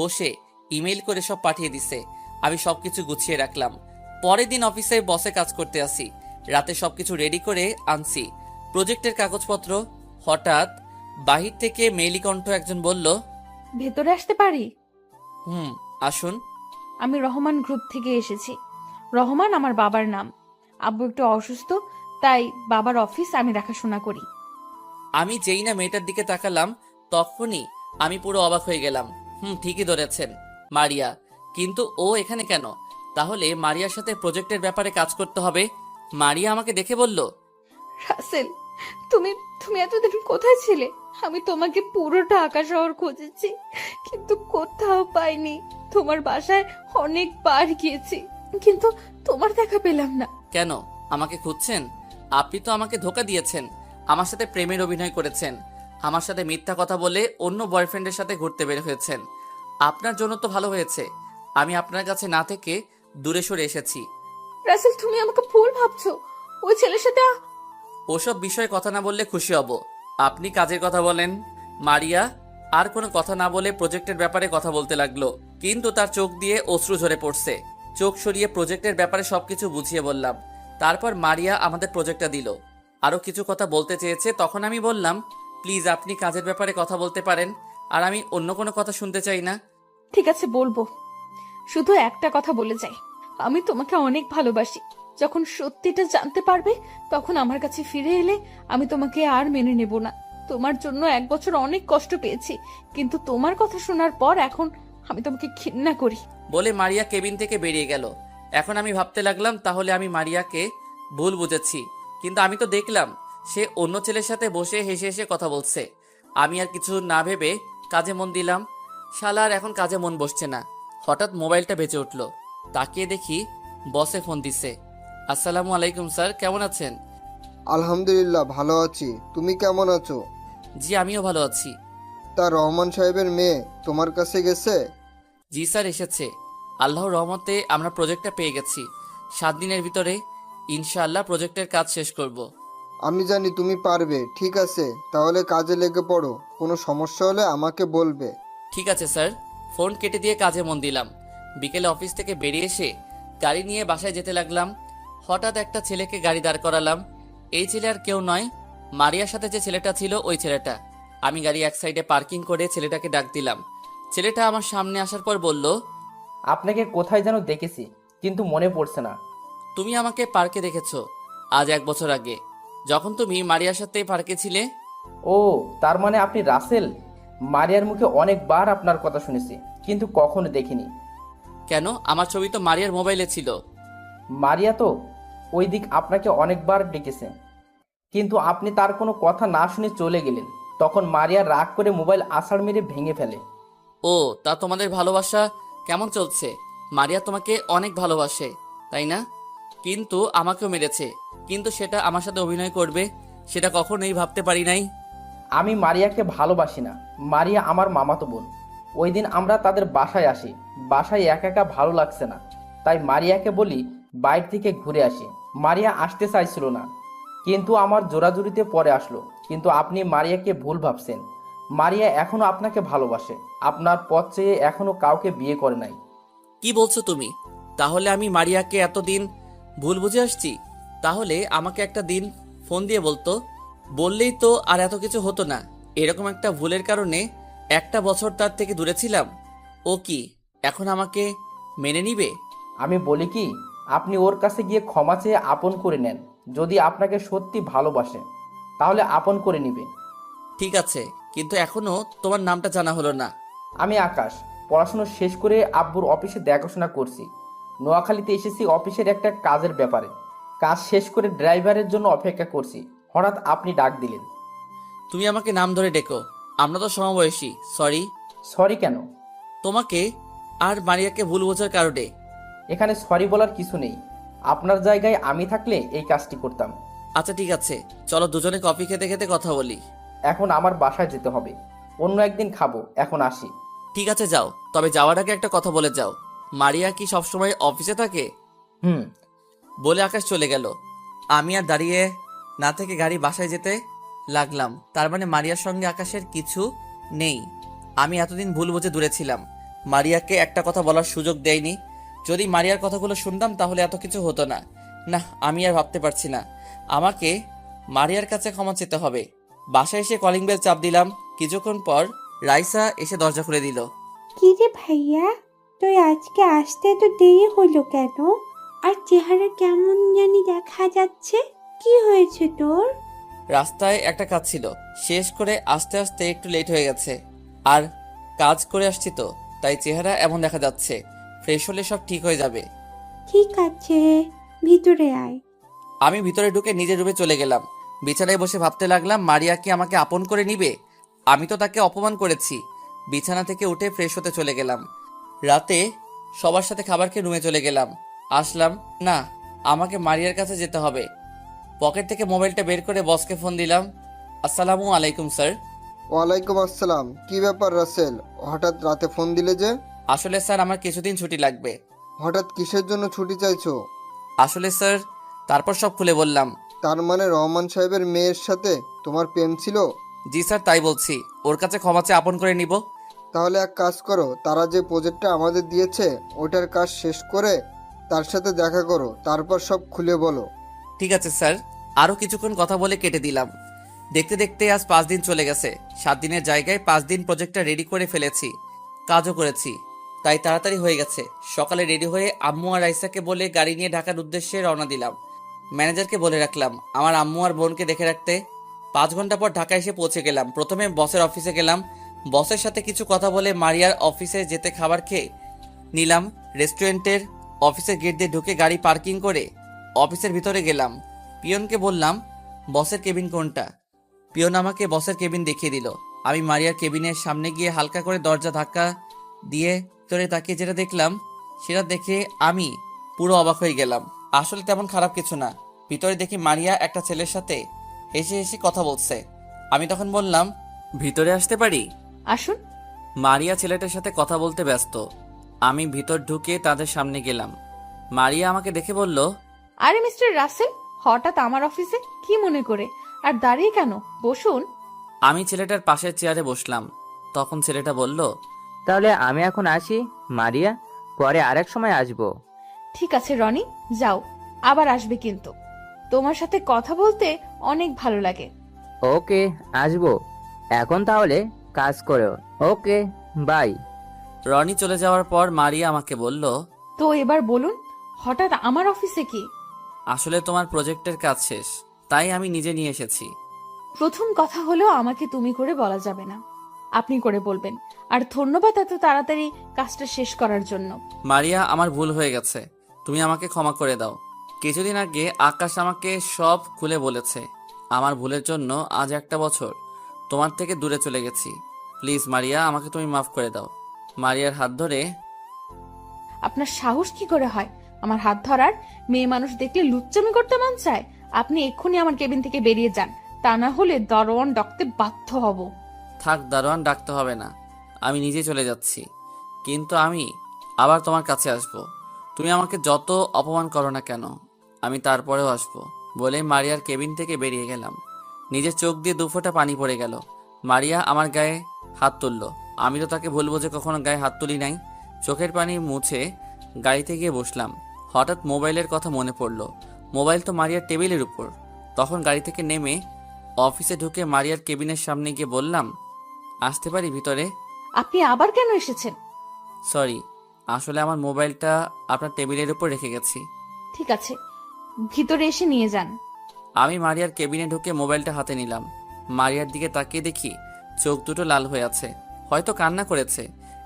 বসে ইমেইল করে সব পাঠিয়ে দিছে। আমি সবকিছু গুছিয়ে রাখলাম। পরের দিন অফিসে বসে কাজ করতে আসি। রাতে সবকিছু রেডি করে আনছি, প্রজেক্টের কাগজপত্র। হঠাৎ বাহির থেকে মেইলি কণ্ঠ একজন বলল, ভেতরে আসতে পারি? আসুন। আমি রহমান গ্রুপ থেকে এসেছি। রহমান আমার বাবার নাম। আব্বু একটু অসুস্থ, তাই বাবার অফিস আমি দেখাশোনা করি। আমি যেই না মেয়েটার দিকে তাকালাম, তখনই আমি পুরো অবাক হয়ে গেলাম। ঠিকই ধরেছেন, মারিয়া। কিন্তু ও এখানে কেন? তাহলে মারিয়ার সাথে প্রজেক্টের ব্যাপারে কাজ করতে হবে। মারিয়া আমাকে দেখে বলল, রাসেল, তুমি তুমি এতদিন কোথায় ছিলে? আমি তোমাকে পুরো ঢাকা শহর খুঁজেছি, কিন্তু কোথাও পাইনি। তোমার বাসায় অনেকবার গিয়েছি, কিন্তু তোমার দেখা পেলাম না। কেন আমাকে খুঁজছেন? আপনি তো আমাকে ধোকা দিয়েছেন, আমার সাথে প্রেমের অভিনয় করেছেন, আমার সাথে মিথ্যা কথা বলে অন্য বয়ফ্রেন্ডের সাথে ঘুরতে বের হয়েছেন। আপনার জন্য তো ভালো হয়েছে আমি আপনার কাছে না থেকে দূরে সরে এসেছি। রাসেল, তুমি আমাকে ভুল ভাবছো। ওই ছেলের সাথে ওসব বিষয়ে কথা না বললে খুশি হব। আপনি কাজের কথা বলেন। মারিয়া আর কোনো কথা না বলে প্রজেক্টের ব্যাপারে কথা বলতে লাগলো, কিন্তু তার চোখ দিয়ে অশ্রু ঝরে পড়ছে। চোখ সরিয়ে প্রজেক্টের ব্যাপারে সবকিছু বুঝিয়ে বললাম। তারপর মারিয়া আমাদের প্রজেক্টটা দিল। আরো কিছু কথা বলতে চেয়েছে, তখন আমি বললাম, প্লিজ আপনি কাজের ব্যাপারে কথা বলতে পারেন, আর আমি অন্য কোনো কথা শুনতে চাই না। ঠিক আছে, বলবো। শুধু একটা কথা বলে যাই, আমি তোমাকে অনেক ভালোবাসি। যখন সত্যিটা জানতে পারবে তখন আমার কাছে ফিরে এলে আমি তোমাকে আর মেনে নেব না। তোমার জন্য 1 বছর অনেক কষ্ট পেয়েছি, কিন্তু তোমার কথা শোনার পর এখন আমি তোমাকে ঘৃণা করি। বলে মারিয়া কেবিন থেকে বেরিয়ে গেল। এখন আমি ভাবতে লাগলাম তাহলে আমি মারিয়াকে ভুল বুঝেছি, কিন্তু আমি তো দেখলাম সে অন্য ছেলের সাথে বসে হেসে হেসে কথা বলছে। আমি আর কিছু না ভেবে কাজে মন দিলাম। শালার এখন কাজে মন বসছে না। হঠাৎ মোবাইলটা বেজে উঠল, তাকিয়ে দেখি বসে ফোন দিছে। আসসালামু আলাইকুম স্যার, কেমন আছেন? আলহামদুলিল্লাহ ভালো আছি, তুমি কেমন আছো? জি আমিও ভালো আছি। তা রহমান সাহেবের মেয়ে তোমার কাছে গেছে? জি স্যার এসেছে। আল্লাহর রহমতে আমরা প্রজেক্টটা পেয়ে গেছি। 7 দিনের ভিতরে ইনশাআল্লাহ প্রজেক্টের কাজ শেষ করব। আমি জানি তুমি পারবে। ঠিক আছে, তাহলে কাজে লেগে পড়ো, কোনো সমস্যা হলে আমাকে বলবে। ঠিক আছে স্যার। ফোন কেটে দিয়ে কাজে মন দিলাম। বিকেলে অফিস থেকে বেরিয়ে এসে গাড়ি নিয়ে বাসায় যেতে লাগলাম। হঠাৎ একটা ছেলেকে গাড়ি দাঁড় করালাম। এই ছেলে আর কেউ নয়, মারিয়ার সাথে যে ছেলেটা ছিল ওই ছেলেটা। আমি গাড়ি এক সাইডে পার্কিং করে ছেলেটাকে ডাক দিলাম। ছেলেটা আমার সামনে আসার পর বলল, আপনাকে কোথায় যেন দেখেছি, কিন্তু মনে পড়ছে না। তুমি আমাকে পার্কে দেখেছো আজ 1 বছর আগে, যখন তুমি মারিয়ার সাথে পার্কে ছিলে। ও, তার মানে আপনি রাসেল। মারিয়ার মুখে অনেকবার আপনার কথা শুনেছি, কিন্তু কখনো দেখিনি। কেন? আমার ছবি তো মারিয়ার মোবাইলে ছিল। মারিয়া তো ওই দিক আপনাকে অনেকবার ডেকেছে, কিন্তু আপনি তার কোনো কথা না শুনে চলে গেলেন। তখন মারিয়া রাগ করে মোবাইল আছাড় মেরে ভেঙে ফেলে। ও, তা তোমাদের ভালোবাসা কেমন চলছে? মারিয়া তোমাকে অনেক ভালোবাসে তাই না? কিন্তু আমাকেও মেরেছে, কিন্তু সেটা আমার সাথে অভিনয় করবে সেটা কখনোই ভাবতে পারি নাই। আমি মারিয়াকে ভালোবাসি না, মারিয়া আমার মামাতো বোন। ওই দিন আমরা তাদের বাসায় আসি, বাসায় একা একা ভালো লাগছে না, তাই মারিয়াকে বলি বাইরে থেকে ঘুরে আসি। মারিয়া আসতে চাইছিল না, কিন্তু আমার জোরাজুরিতে পরে আসলো। কিন্তু আপনি মারিয়াকে ভুল ভাবছেন। মারিয়া এখনো আপনাকে ভালোবাসে, আপনার পথ চেয়ে এখনো কাউকে বিয়ে করে নাই। কি বলছো তুমি? তাহলে আমি মারিয়াকে এতদিন ভুল বুঝে আসছি। তাহলে আমাকে একটা দিন ফোন দিয়ে বলতো, বললেই তো আর এত কিছু হতো না। এরকম একটা ভুলের কারণে 1 বছর তার থেকে দূরে ছিলাম। ও কি এখন আমাকে মেনে নিবে? আমি বলি কি, আপনি ওর কাছে গিয়ে ক্ষমা চেয়ে আপন করে নেন। যদি আপনাকে সত্যি ভালোবাসে তাহলে আপন করে নিবে। ঠিক আছে, কিন্তু এখনো তোমার নামটা জানা হলো না। আমি আকাশ, পড়াশোনা শেষ করে আব্বুর অফিসে দেখাশোনা করছি। নোয়াখালীতে এসেছি অফিসের একটা কাজের ব্যাপারে। কাজ শেষ করে ড্রাইভারের জন্য অপেক্ষা করছি, হঠাৎ আপনি ডাক দিলেন। তুমি আমাকে নাম ধরে ডেকো, আমরা তো সমবয়সী। সরি। সরি কেন? তোমাকে আর মারিয়াকে ভুল বোঝার কারণে। এখানে সরি বলার কিছু নেই। আপনার জায়গায় আমি থাকলে এই কাজটি করতাম। আচ্ছা ঠিক আছে, চলো দুজনে কফি খেতে খেতে কথা বলি। এখন আমার বাসায় যেতে হবে, অন্য একদিন খাবো, এখন আসি। ঠিক আছে যাও, তবে যাওয়ার আগে একটা কথা বলে যাও। মারিয়া কি সবসময় অফিসে থাকে? হুম। বলে আকাশ চলে গেল। আমি আর দাঁড়িয়ে না থেকে গাড়ি বাসায় যেতে লাগলাম। তার মানে মারিয়ার সঙ্গে আকাশের কিছু নেই। আমি এতদিন ভুল বুঝে দূরে ছিলাম, মারিয়াকে একটা কথা বলার সুযোগ দেয়নি। যদি মারিয়ার কথাগুলো শুনতাম তাহলে এত কিছু হতো না। না, আমি আর ভাবতে পারছি না। আমাকে মারিয়ার কাছে ক্ষমা চেতে হবে। বাসায় এসে কলিং বেল চাপ দিলাম। কিছুক্ষণ পর রাইসা এসে দরজা খুলে দিল। কি রে ভাইয়া, তুই আজকে আসতে তো দেরি হলো কেন? আর চেহারা কেমন জানি দেখা যাচ্ছে, কি হয়েছে তোর? রাস্তায় একটা কাজ ছিল, শেষ করে আস্তে আস্তে একটু লেট হয়ে গেছে। আর কাজ করে আসছি তো, তাই চেহারা এমন দেখা যাচ্ছে। ফ্রেশ হলে সব ঠিক হয়ে যাবে। ঠিক আছে, ভিতরে আয়। আমি ভিতরে ঢুকে নিজের রুমে চলে গেলাম। বিছানায় বসে ভাবতে লাগলাম, মারিয়া কি আমাকে আপন করে নিবে? আমি তো তাকে অপমান করেছি। বিছানা থেকে উঠে ফ্রেশ হতে চলে গেলাম। রাতে সবার সাথে খাবার খেয়ে রুমে চলে গেলাম। আসলাম না, আমাকে মারিয়ার কাছে যেতে হবে। পকেট থেকে মোবাইলটা বের করে বসকে ফোন দিলাম। আসসালামু আলাইকুম স্যার। ওয়ালাইকুম আসসালাম। কি ব্যাপার রাসেল, হঠাৎ রাতে ফোন দিলে যে? আসলে স্যার আমার কিছুদিন ছুটি লাগবে। হঠাৎ কিসের জন্য ছুটি চাইছো? আসলে স্যার, তারপর সব খুলে বললাম। তার মানে রহমান সাহেবের মেয়ের সাথে তোমার প্রেম ছিল? জি স্যার, তাই বলছি। ওর কাছে ক্ষমা চেয়ে আপন করে নিব। তাহলে এক কাজ করো, তারা যে প্রজেক্টটা আমাদের দিয়েছে ওটার কাজ শেষ করে তার সাথে দেখা করো, তারপর সব খুলে বলো। ঠিক আছে স্যার। আরও কিছুক্ষণ কথা বলে কেটে দিলাম। দেখতে দেখতে আজ 5 দিন চলে গেছে। 7 দিনের জায়গায় 5 দিন প্রজেক্টটা রেডি করে ফেলেছি, কাজও করেছি। তাই তাড়াতাড়ি হয়ে গেছে। সকালে রেডি হয়ে আম্মু আর রাইসাকে বলে গাড়ি নিয়ে ঢাকার উদ্দেশ্যে রওনা দিলাম। ম্যানেজারকে বলে রাখলাম আমার আম্মু আর বোনকে দেখে রাখতে। 5 ঘন্টা পর ঢাকা এসে পৌঁছে গেলাম। প্রথমে বসের অফিসে গেলাম। বসের সাথে কিছু কথা বলে মারিয়ার অফিসে যেতে খাবার খেয়ে নিলাম। রেস্টুরেন্টের অফিসের গেট দিয়ে ঢুকে গাড়ি পার্কিং করে অফিসের ভিতরে গেলাম। পিয়নকে বললাম বসের কেবিন কোনটা। পিয়ন আমাকে বসের কেবিন দেখিয়ে দিল। আমি মারিয়ার কেবিনের সামনে গিয়ে হালকা করে দরজা ধাক্কা দিয়ে ভিতরে তাকিয়ে যেটা দেখলাম সেটা দেখে আমি পুরো অবাক হয়ে গেলাম। আসলে তেমন খারাপ কিছু না। ভিতরে দেখি মারিয়া একটা ছেলের সাথে হেসে হেসে কথা বলছে। আমি তখন বললাম ভিতরে আসতে পারি। আসুন। মারিয়া ছেলেটার সাথে কথা বলতে ব্যস্ত। আমি ভিতর ঢুকে তাদের সামনে গেলাম। মারিয়া আমাকে দেখে বলল, আরে মিস্টার রাসেল, হঠাৎ আমার অফিসে কি মনে করে? আর দাঁড়িয়ে কেন? বসুন। আমি ছেলেটার পাশের চেয়ারে বসলাম। তখন ছেলেটা বলল, তাহলে আমি এখন আসি মারিয়া, পরে আরেক সময় আসবো। ঠিক আছে রনি, যাও, আবার আসবে কিন্তু। তোমার সাথে কথা বলতে অনেক ভালো লাগে। ওকে, আসবো। এখন তাহলে কাজ করো। ওকে, বাই। রনি চলে যাওয়ার পর মারিয়া আমাকে বলল, তো এবার বলুন, হঠাৎ আমার অফিসে কি? আসলে তোমার প্রজেক্টের কাজ শেষ, তাই আমি নিজে নিয়ে এসেছি। প্রথম কথা হলো আমাকে তুমি করে বলা যাবে না, আপনি করে বলবেন। আর ধন্যবাদ এত তাড়াতাড়ি কাজটা শেষ করার জন্য। মারিয়া, আমার ভুল হয়ে গেছে, তুমি আমাকে ক্ষমা করে দাও। কিছুদিন আগে আকাশ আমাকে সব খুলে বলেছে। আমার ভুলের জন্য আজ 1 বছর তোমার থেকে দূরে চলে গেছি। প্লিজ মারিয়া, আমাকে তুমি মাফ করে দাও। মারিয়ার হাত ধরে, আপনার সাহস কি করে হয় আমার হাত ধরার? মেয়ে মানুষ দেখলে লুচ্চামি করতে মন চায়? আপনি এক্ষুনি আমার কেবিন থেকে বেরিয়ে যান, তা না হলে দরওয়ান ডাকতে বাধ্য হব। থাক, দারোয়ান ডাকতে হবে না, আমি নিজে চলে যাচ্ছি। কিন্তু আমি আবার তোমার কাছে আসব। তুমি আমাকে যত অপমান করো না কেন, আমি তারপরেও আসব। বলে মারিয়ার কেবিন থেকে বেরিয়ে গেলাম। নিজের চোখ দিয়ে 2 ফোঁটা পানি পড়ে গেল। মারিয়া আমার গায়ে হাত তুলল। আমি তো তাকে ভুলবো যে কখনো গায়ে হাত তুলি নাই। চোখের পানি মুছে গাড়িতে গিয়ে বসলাম। হঠাৎ মোবাইলের কথা মনে পড়লো। মোবাইল তো মারিয়ার টেবিলের উপর। তখন গাড়ি থেকে নেমে অফিসে ঢুকে মারিয়ার কেবিনের সামনে গিয়ে বললাম, আসতে পারি ভিতরে? আপনি আবার কেন এসেছেন? সরি, আসলে আমার মোবাইলটা আপনার টেবিলের উপর রেখে গেছি। ঠিক আছে, ভিতরে এসে নিয়ে যান। আমি মারিয়ার কেবিনে ঢুকে মোবাইলটা হাতে নিলাম। মারিয়ার দিকে তাকিয়ে দেখি চোখ দুটো লাল হয়ে আছে। হয়তো কান্না করেছে,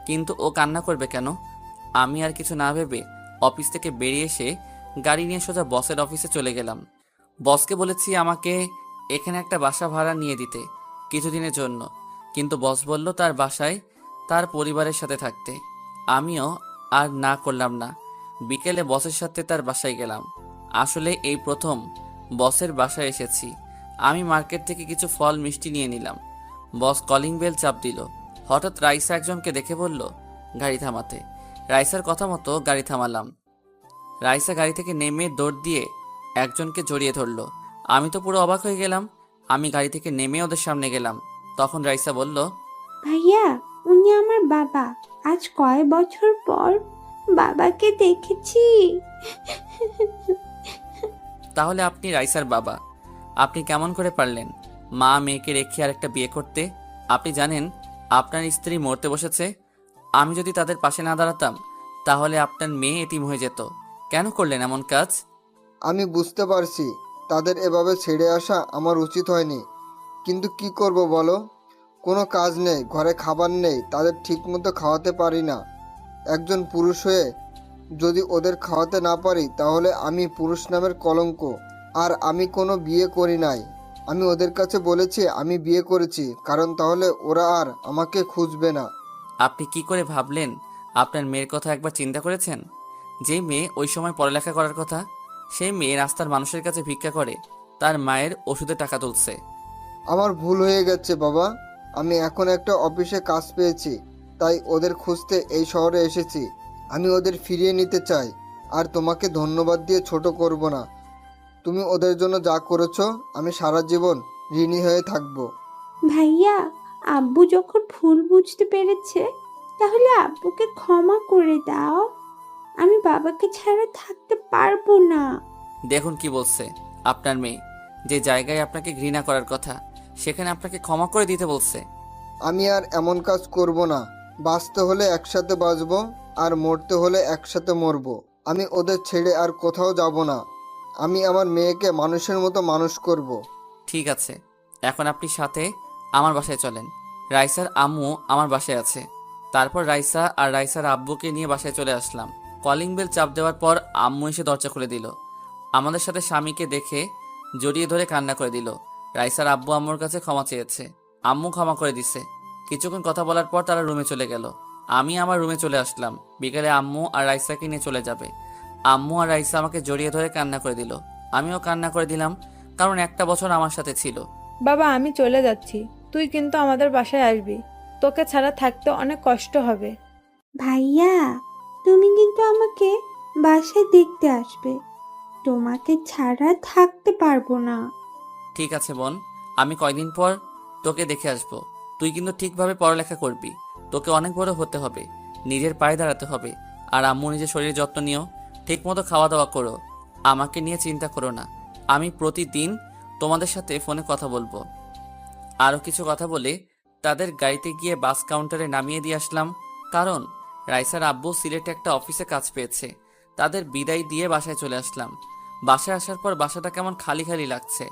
কিন্তু ও কান্না করবে কেন? আমি আর কিছু না ভেবে অফিস থেকে বেরিয়ে এসে গাড়ি নিয়ে সোজা বসের অফিসে চলে গেলাম। বসকে বলেছি আমাকে এখানে একটা বাসা ভাড়া নিয়ে দিতে কিছুদিনের জন্য, কিন্তু বস বলল তার বাসায় তার পরিবারের সাথে থাকতে। আমিও আর না করলাম না। বিকেলে বসের সাথে তার বাসায় গেলাম। আসলে এই প্রথম বসের বাসায় এসেছি। আমি মার্কেট থেকে কিছু ফল মিষ্টি নিয়ে নিলাম। বস কলিং বেল চাপ দিল। হঠাৎ রাইসা একজনকে দেখে বলল গাড়ি থামাতে। রাইসার কথা মতো গাড়ি থামালাম। রাইসা গাড়ি থেকে নেমে দৌড় দিয়ে একজনকে জড়িয়ে ধরলো। আমি তো পুরো অবাক হয়ে গেলাম। আমি গাড়ি থেকে নেমে ওদের সামনে গেলাম। তখন রাইসা বলল, ভাইয়া, উনি আমার বাবা। আজ কয় বছর পর বাবাকে দেখেছি। তাহলে আপনি রাইসার বাবা? আপনি কেমন করে পারলেন মা মেয়েকে রেখে আরেকটা বিয়ে করতে? আপনি জানেন আপনার স্ত্রী মরতে বসেছে। আমি যদি তাদের পাশে না দাঁড়াতাম তাহলে আপনার মেয়ে এতিম হয়ে যেত। কেন করলেন এমন কাজ? আমি বুঝতে পারছি তাদের এভাবে ছেড়ে আসা আমার উচিত হয়নি, কিন্তু কি করব বলো? কোনো কাজ নেই, ঘরে খাবার নেই, তাদের ঠিকমতো খাওয়াতে পারি না। একজন পুরুষ হয়ে যদি ওদের খাওয়াতে না পারি তাহলে আমি পুরুষ নামের কলঙ্ক। আর আমি কোনো বিয়ে করি নাই। আমি ওদের কাছে বলেছি আমি বিয়ে করেছি, কারণ তাহলে ওরা আর আমাকে খুঁজবে না। আপনি কি করে ভাবলেন? আপনার মেয়ের কথা একবার চিন্তা করেছেন? যেই মেয়ে ওই সময় পড়ালেখা করার কথা, সেই মেয়ে রাস্তার মানুষের কাছে ভিক্ষা করে তার মায়ের ওষুধে টাকা তুলছে। আমার ভুল হয়ে গেছে বাবা। আমি এখন একটা অফিসে কাজ পেয়েছি, তাই ওদের খুঁজতে এই শহরে এসেছি। আমি ওদের ফিরিয়ে নিতে চাই, আর তোমাকে ধন্যবাদ দিয়ে ছোট করব না। তুমি ওদের জন্য যা করেছো আমি সারা জীবন ঋণী হয়ে থাকবো। ভাইয়া, আব্বু যখন ভুল বুঝতে পেরেছে, তাহলে আব্বুকে ক্ষমা করে দাও। আমি বাবাকে ছাড়া থাকতে পারবো না। দেখুন কি বলছে আপনার মেয়ে। যে জায়গায় আপনাকে ঘৃণা করার কথা সেখানে আপনাকে ক্ষমা করে দিতে বলছে। আমি আর এমন কাজ করব না। বাঁচতে হলে একসাথে বাঁচবো। আর মরতে হলে একসাথে মরবো। আমি ওদের ছেড়ে আর কোথাও যাব না। আমি আমার মেয়েকে মানুষের মতো মানুষ করব। ঠিক আছে, এখন আপনি সাথে আমার বাসায় চলেন। রাইসার আম্মু আমার বাসায় আছে। তারপর রাইসা আর রাইসার আব্বুকে নিয়ে বাসায় চলে আসলাম। কলিং বেল চাপ দেওয়ার পর আম্মু এসে দরজা খুলে দিল। আমাদের সাথে স্বামীকে দেখে জড়িয়ে ধরে কান্না করে দিল। রাইসার আব্বু আম্মুর কাছে ক্ষমা চেয়েছে। আম্মু ক্ষমা করে দিছে। কিছুক্ষণ কথা বলার পর তারা রুমে চলে গেল। আমি আমার রুমে চলে আসলাম। বিকেলে আম্মু আর রাইসাকে নিয়ে চলে যাবে। আম্মু আর রাইসা আমাকে জড়িয়ে ধরে কান্না করে দিল। আমিও কান্না করে দিলাম, কারণ একটা বছর আমার সাথে ছিল। বাবা আমি চলে যাচ্ছি, তুই কিন্তু আমাদের বাসায় আসবি। তোকে ছাড়া থাকতে অনেক কষ্ট হবে। ভাইয়া, তুমি কিন্তু আমাকে বাসায় দেখতে আসবে। তোমাকে ছাড়া থাকতে পারবো না। ঠিক আছে বোন, আমি কয়দিন পর তোকে দেখে আসবো। তুই কিন্তু ঠিকভাবে পড়ালেখা করবি। তোকে অনেক বড় হতে হবে, নিজের পায়ে দাঁড়াতে হবে। আর আম্মু নিজের শরীরের যত্ন নিও, ঠিক মতো খাওয়া দাওয়া করো। আমাকে নিয়ে চিন্তা করো না। আমি প্রতিদিন তোমাদের সাথে ফোনে কথা বলবো। আরও কিছু কথা বলে তাদের গাড়িতে গিয়ে বাস কাউন্টারে নামিয়ে দিয়ে আসলাম, কারণ রাইসার আব্বু সিলেটে একটা অফিসে কাজ পেয়েছে। তাদের বিদায় দিয়ে বাসায় চলে আসলাম। বাসায় আসার পর বাসাটা কেমন খালি খালি লাগছে।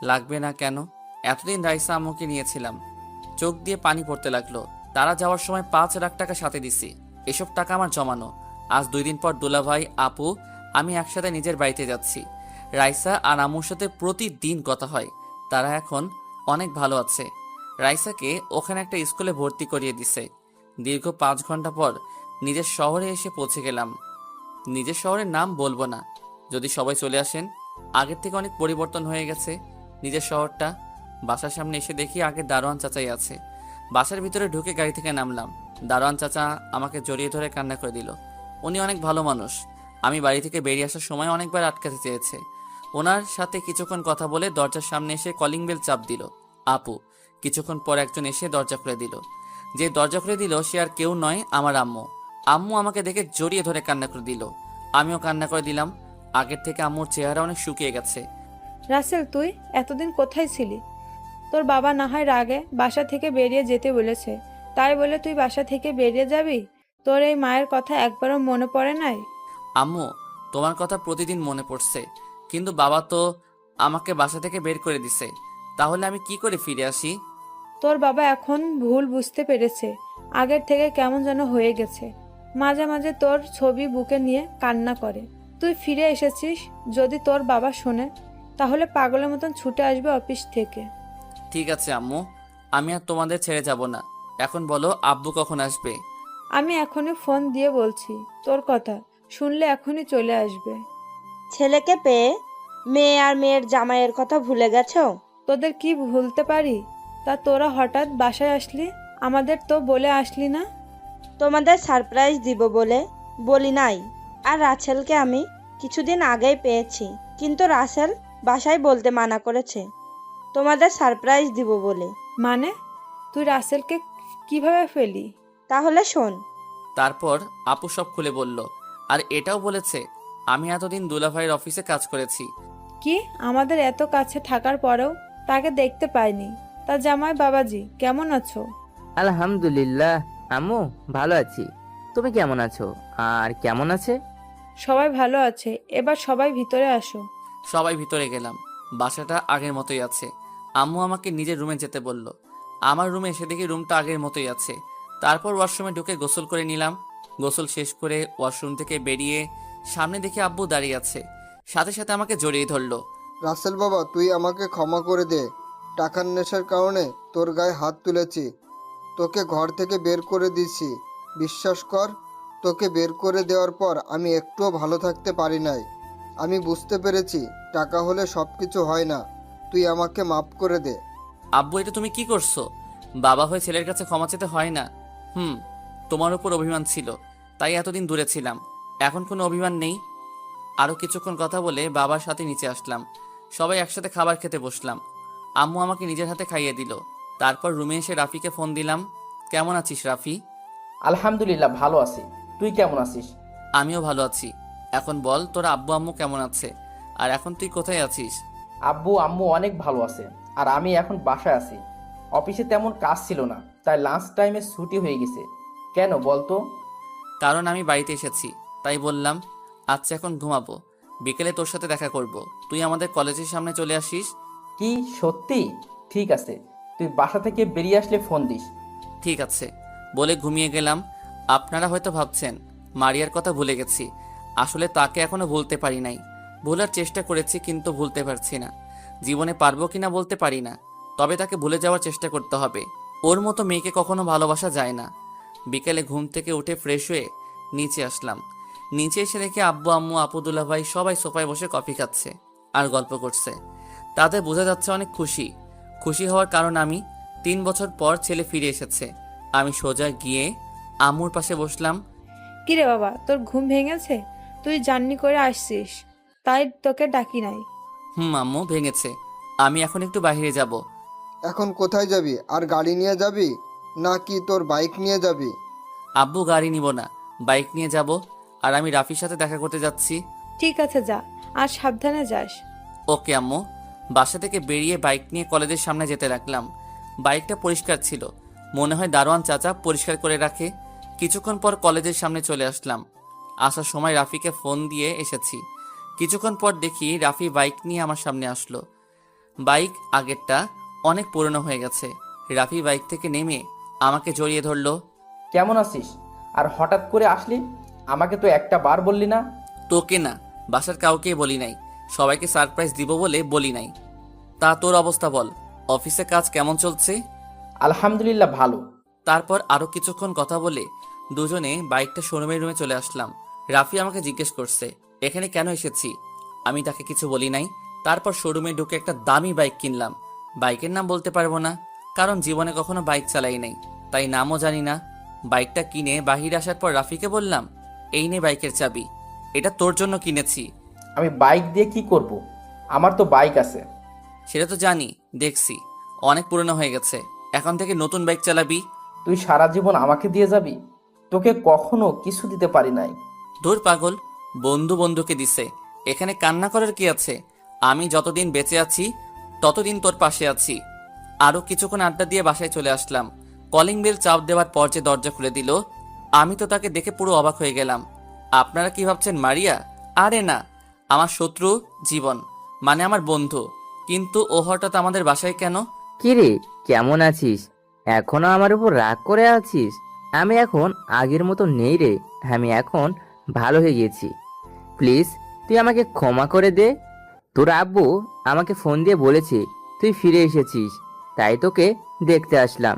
লাগবে না কেন? এতদিন রাইসা আম্মুকে নিয়েছিলাম। চোখ দিয়ে পানি পড়তে লাগলো। তারা যাওয়ার সময় 5 লাখ টাকা সাথে দিছি। এসব টাকা আমার জমানো। আজ 2 দিন পর দুলাভাই, আপু, আমি একসাথে নিজের বাড়িতে যাচ্ছি। রাইসা আর আম্মুর সাথে প্রতিদিন কথা হয়। তারা এখন অনেক ভালো আছে। রাইসাকে ওখানে একটা স্কুলে ভর্তি করিয়ে দিছে। দীর্ঘ 5 ঘন্টা পর নিজের শহরে এসে পৌঁছে গেলাম। নিজের শহরের নাম বলবো না, যদি সবাই চলে আসেন। আগের থেকে অনেক পরিবর্তন হয়ে গেছে নিজের শহরটা। বাসার সামনে এসে দেখি আগে দারোয়ান চাচাই আছে। বাসার ভিতরে ঢুকে গাড়ি থেকে নামলাম। দারোয়ান চাচা আমাকে জড়িয়ে ধরে কান্না করে দিল। উনি অনেক ভালো মানুষ। আমি বাড়ি থেকে বেরিয়ে আসার সময় অনেকবার আটকাতে চেয়েছে। ওনার সাথে কিছুক্ষণ কথা বলে দরজার সামনে এসে কলিং বেল চাপ দিল আপু। কিছুক্ষণ পর একজন এসে দরজা খুলে দিল। যে দরজা খুলে দিল সে আর কেউ নয়, আমার আম্মু। আম্মু আমাকে দেখে জড়িয়ে ধরে কান্না করে দিল। আমিও কান্না করে দিলাম। আগের থেকে আম্মুর চেহারা অনেক শুকিয়ে গেছে। রাসেল, তুই এতদিন কোথায় ছিলি? তোর বাবা না হয় রাগে বাসা থেকে বেরিয়ে যেতে বলেছে, তাই বলে তুই বাসা থেকে বেরিয়ে যাবি? তোর এই মায়ের কথা একবারও মনে পড়ে নাই? আম্মু, তোমার কথা প্রতিদিন মনে পড়ছে, কিন্তু বাবা তো আমাকে বাসা থেকে বের করে দিছে। তাহলে আমি কি করে ফিরে আসি? তোর বাবা এখন ভুল বুঝতে পেরেছে। আগের থেকে কেমন যেন হয়ে গেছে। মাঝে মাঝে তোর ছবি বুকে নিয়ে কান্না করে। তুই ফিরে এসেছিস, যদি তোর বাবা শোনে তাহলে পাগলের মতন ছুটে আসবে অফিস থেকে। ঠিক আছে আম্মু, আমি আর তোমাদের ছেড়ে যাব না। এখন বলো আব্বু কখন আসবে? আমি এখনই ফোন দিয়ে বলছি, তোর কথা শুনলে এখনই চলে আসবে। ছেলেকে পেয়ে মেয়ে আর মেয়ের জামাইয়ের কথা ভুলে গেছো? তোদের কি ভুলতে পারি? তা তোরা হঠাৎ বাসায় আসলি, আমাদের তো বলে আসলি না। তোমাদের সারপ্রাইজ দিব বলে বলি নাই। আর রাসেলকে আমি কিছুদিন আগেই পেয়েছি, কিন্তু রাসেল বাসায় বলতে মানা করেছে তোমাদের সারপ্রাইজ দিব বলে। মানে তুই রাসেলকে কিভাবে ফেলি? তাহলে শোন। তারপর আপু সব খুলে বলল। আর এটাও বলেছে আমি এতদিন দুলাভাইয়ের অফিসে কাজ করেছি। কি, আমাদের এত কাছে থাকার পরেও তাকে দেখতে পাইনি? তা জামাই বাবাজি কেমন আছো? আলহামদুলিল্লাহ আম্মু, ভালো আছি। তুমি কেমন আছো? আর কেমন আছে? সবাই ভালো আছে। এবার সবাই ভিতরে আসো। সবাই ভিতরে গেলাম। বাসাটা আগের মতোই আছে। আম্মু আমাকে নিজের রুমে যেতে বলল। আমার রুমে এসে দেখি রুমটা আগের মতোই আছে। তারপর ওয়াশরুমে ঢুকে গোসল করে নিলাম। গোসল শেষ করে ওয়াশরুম থেকে বেরিয়ে সামনে দেখে আব্বু দাঁড়িয়ে আছে। সাথে সাথে আমাকে জড়িয়ে ধরলো। রাসেল বাবা, তুই আমাকে ক্ষমা করে দে। টাকার নেশার কারণে তোর গায়ে হাত তুলেছি। তোকে ঘর থেকে বের করে দিয়েছি। বিশ্বাস কর, তোকে বের করে দেওয়ার পর আমি একটুও ভালো থাকতে পারি নাই। আমি বুঝতে পেরেছি টাকা হলে সব কিছু হয় না। তুই আমাকে মাফ করে দে। আব্বু, এটা তুমি কি করছো? বাবা হয়ে ছেলের কাছে ক্ষমা চেতে হয় না। তোমার উপর অভিমান ছিল, তাই এতদিন দূরে ছিলাম। এখন কোনো অভিমান নেই। আরও কিছুক্ষণ কথা বলে বাবার সাথে নিচে আসলাম। সবাই একসাথে খাবার খেতে বসলাম। আম্মু আমাকে নিজের হাতে খাইয়ে দিল। তারপর রুমে এসে রাফিকে ফোন দিলাম। কেমন আছিস রাফি? আলহামদুলিল্লাহ ভালো আছি। তুই কেমন আছিস? আমিও ভালো আছি। এখন বল, তোর আব্বু আম্মু কেমন আছে? আর এখন তুই কোথায় আছিস? আব্বু আম্মু অনেক ভালো আছে। আর আমি এখন বাসায় আছি। অফিসে তেমন কাজ ছিল না, তাই লাঞ্চ টাইমে ছুটি হয়ে গেছে। কেন বলতো? কারণ আমি বাড়িতে এসেছি। তাই বললাম, আচ্ছা এখন ঘুমাবো, বিকেলে তোর সাথে দেখা করব। তুই আমাদের কলেজের সামনে চলে আসিস। কি সত্যি? ঠিক আছে, তুই বাসা থেকে বেরিয়ে আসলে ফোন দিস। ঠিক আছে বলে ঘুমিয়ে গেলাম। আপনারা হয়তো ভাবছেন মারিয়ার কথা ভুলে গেছি। আসলে তাকে এখনো ভুলতে পারি নাই। ভুলার চেষ্টা করেছি কিন্তু ভুলতে পারছি না। জীবনে পারবো কিনা বলতে পারি না, তবে তাকে ভুলে যাওয়ার চেষ্টা করতে হবে। ওর মতো মেয়েকে কখনো ভালোবাসা যায় না। বিকেলে ঘুম থেকে উঠে ফ্রেশ হয়ে নিচে আসলাম। নিচে এসে দেখে আব্বু আম্মু আপুদুল্লাহ ভাই সবাই সোফায় বসে কফি খাচ্ছে আর গল্প করছে। তাতে বোঝা যাচ্ছে অনেক খুশি। খুশি হওয়ার কারণ আমি 3 বছর পর ছেলে ফিরে এসেছে। আমি সোজা গিয়ে আম্মুর পাশে বসলাম। কিরে বাবা, তোর ঘুম ভেঙেছে? তুই জার্নি করে আসছিস, তাই তোকে ডাকি নাই। আম্মু ভেঙেছে। আমি এখন একটু বাইরে যাব। এখন কোথায় যাবি? আর গাড়ি নিয়ে যাবি নাকি তোর বাইক নিয়ে যাবি? আব্বু গাড়ি নিব না, বাইক নিয়ে যাব। আর আমি রাফির সাথে দেখা করতে যাচ্ছি। ঠিক আছে যা, আর সাবধানে যাস। ওকে আম্মু। বাসা থেকে বেরিয়ে বাইক নিয়ে কলেজের সামনে যেতে লাগলাম। বাইকটা পরিষ্কার ছিল, মনে হয় দারোয়ান চাচা পরিষ্কার করে রাখে। কিছুক্ষণ পর কলেজের সামনে চলে আসলাম। আসার সময় রাফিকে ফোন দিয়ে এসেছি। কিছুক্ষণ পর দেখি রাফি বাইক নিয়ে আমার সামনে আসলো। বাইক আগেরটা অনেক পুরনো হয়ে গেছে। রাফি বাইক থেকে নেমে আমাকে জড়িয়ে ধরলো। কেমন আছিস? আর হঠাৎ করে আসলি? আমাকে তো একটা বার বললি না। তোকে না, বাসার কাউকে বলি নাই। সবাইকে সারপ্রাইজ দিব বলে বলি নাই। তা তোর অবস্থা বল, অফিসে কাজ কেমন চলছে? আলহামদুলিল্লাহ ভালো। তারপর আরো কিছুক্ষণ কথা বলে দুজনে বাইকটা শোরুমের রুমে চলে আসলাম। রাফি আমাকে জিজ্ঞেস করছে এখানে কেন এসেছি। আমি তাকে কিছু বলি নাই। তারপর শোরুমে ঢুকে একটা দামি বাইক কিনলাম। বাইকের নাম বলতে পারবো না, কারণ জীবনে কখনো বাইক চালাই নাই, তাই নামও জানি না। বাইকটা কিনে বাহিরে আসার পর রাফিকে বললাম, এই নে বাইকের চাবি, এটা তোর জন্য কিনেছি। আমি বাইক দিয়ে কি করব? আমার তো বাইক আছে। সেটা তো জানি, দেখছি অনেক পুরনো হয়ে গেছে। এখন থেকে নতুন বাইক চালাবি। তুই সারা জীবন আমাকে দিয়ে যাবি? তোকে কখনো কিছু দিতে পারি নাই। ধুর পাগল, বন্ধু বন্ধুকে দিছে, এখানে কান্না করার কি আছে? আমি যতদিন বেঁচে আছি ততদিন তোর পাশে আছি। আরো কিছুক্ষণ আড্ডা দিয়ে বাসায় চলে আসলাম। কলিং বেল চাপ দেওয়ার পর যে দরজা খুলে দিল, আমি তো তাকে দেখে পুরো অবাক হয়ে গেলাম। আপনারা কি ভাবছেন মারিয়া? আরে না, আমার শত্রু জীবন, মানে আমার বন্ধু। কিন্তু ও হঠাৎ আমাদের বাসায় কেন? কিরে, কেমন আছিস? এখনো আমার উপর রাগ করে আছিস? আমি এখন আগের মতো নেই রে। আমি এখন ভালো হয়ে গেছি। প্লিজ তুই আমাকে ক্ষমা করে দে। তোর আব্বু আমাকে ফোন দিয়ে বলেছে তুই ফিরে এসেছিস, তাই তোকে দেখতে আসলাম।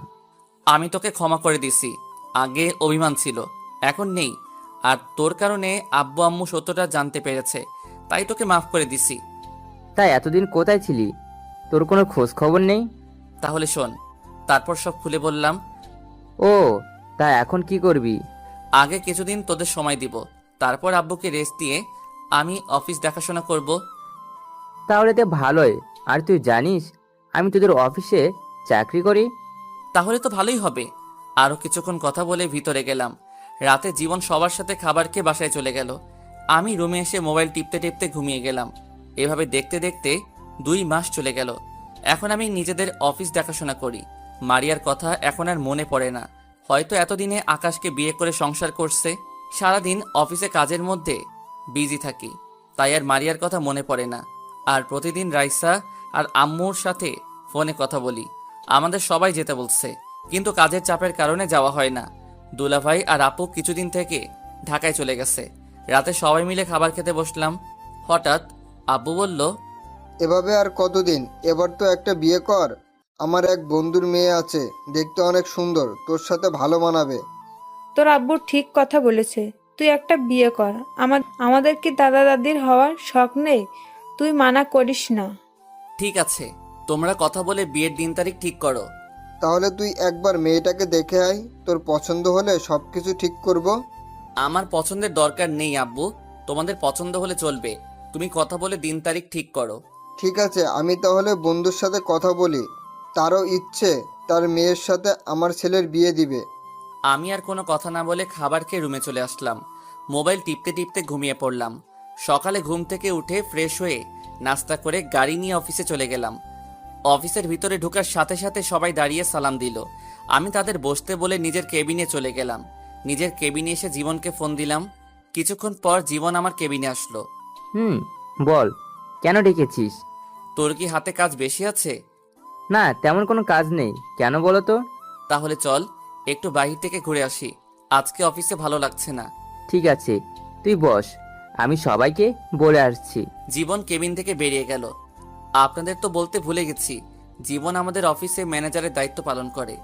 আমি তোকে ক্ষমা করে দিছি। আগে অভিমান ছিল, এখন নেই। আর তোর কারণে আব্বু আম্মু সত্যটা জানতে পেরেছে, তাই তোকে মাফ করে দিছি। তাই এতদিন কোথায় ছিলি? তোর কোনো খোঁজ খবর নেই? তাহলে শোন, তারপর সব খুলে বললাম। ও, তা এখন কি করবি? আগে কিছুদিন তোদের সময় দিব, তারপর আব্বুকে রেস্ট দিয়ে আমি অফিস দেখাশোনা করব। তাহলে তো ভালোই। আর তুই জানিস আমি তোদের অফিসে চাকরি করি। তাহলে তো ভালোই হবে। আরও কিছুক্ষণ কথা বলে ভিতরে গেলাম। রাতে জীবন সবার সাথে খাবার খেয়ে বাসায় চলে গেল। আমি রুমে এসে মোবাইল টিপতে টিপতে ঘুমিয়ে গেলাম। এভাবে দেখতে দেখতে 2 মাস চলে গেল। এখন আমি নিজেদের অফিস দেখাশোনা করি। মারিয়ার কথা এখন আর মনে পড়ে না। হয়তো এতদিনে আকাশকে বিয়ে করে সংসার করছে। সারাদিন অফিসে কাজের মধ্যে বিজি থাকি, তাই আর মারিয়ার কথা মনে পড়ে না। আর প্রতিদিন রাইসা আর আম্মুর সাথে ফোনে কথা বলি। আমাদের সবাই যেতে বলছে, কিন্তু কাজের চাপের কারণে যাওয়া হয় না। দুলাভাই আর আপু কিছুদিন থেকে ঢাকায় চলে গেছে। রাতে সবাই মিলে খাবার খেতে বসলাম। হঠাৎ আব্বু বলল, এভাবে আর কতদিন? এবার তো একটা বিয়ে কর। আমার এক বন্ধুর মেয়ে আছে, দেখতে অনেক সুন্দর, তোর সাথে ভালো মানাবে। তোর আব্বু ঠিক কথা বলেছে, তুই একটা বিয়ে কর। আমাদের কি দাদা দাদির হওয়ার শখ নেই? তুই মানা করিস না। ঠিক আছে, তোমরা কথা বলে বিয়ের দিন তারিখ ঠিক করো। তাহলে তুই একবার মেয়েটাকে দেখে আয়, তোর পছন্দ হলে সব কিছু ঠিক করব। আমার পছন্দের দরকার নেই আব্বু, তোমাদের পছন্দ হলে চলবে। তুমি কথা বলে দিন তারিখ ঠিক করো। ঠিক আছে, আমি তাহলে বন্ধুর সাথে কথা বলি। তারও ইচ্ছে তার মেয়ের সাথে আমার ছেলের বিয়ে দিবে। আমি আর কোনো কথা না বলে খাবার খেয়ে রুমে চলে আসলাম। মোবাইল টিপতে টিপতে ঘুমিয়ে পড়লাম। সকালে ঘুম থেকে উঠে ফ্রেশ হয়ে নাস্তা করে গাড়ি নিয়ে অফিসে চলে গেলাম। অফিসের ভিতরে ঢোকার সাথে সাথে সবাই দাঁড়িয়ে সালাম দিল। আমি তাদের বসতে বলে নিজের কেবিনে চলে গেলাম। নিজের কেবিনে এসে জীবনকে ফোন দিলাম। কিছুক্ষণ পর জীবন আমার কেবিনে আসলো। বল, কেন ডেকেছিস? তোর কি হাতে কাজ বেশি আছে? না, তেমন কোনো কাজ নেই। কেন বলো তো? তাহলে চল একটু বাহির থেকে ঘুরে আসি, আজকে অফিসে ভালো লাগছে না। ঠিক আছে, তুই বস, আমি সবাইকে বলে আসছি। জীবন কেবিন থেকে বেরিয়ে গেল। আপনাদের তো বলতে ভুলে গেছি, জীবন আমাদের অফিসে ম্যানেজারের দায়িত্ব পালন করে।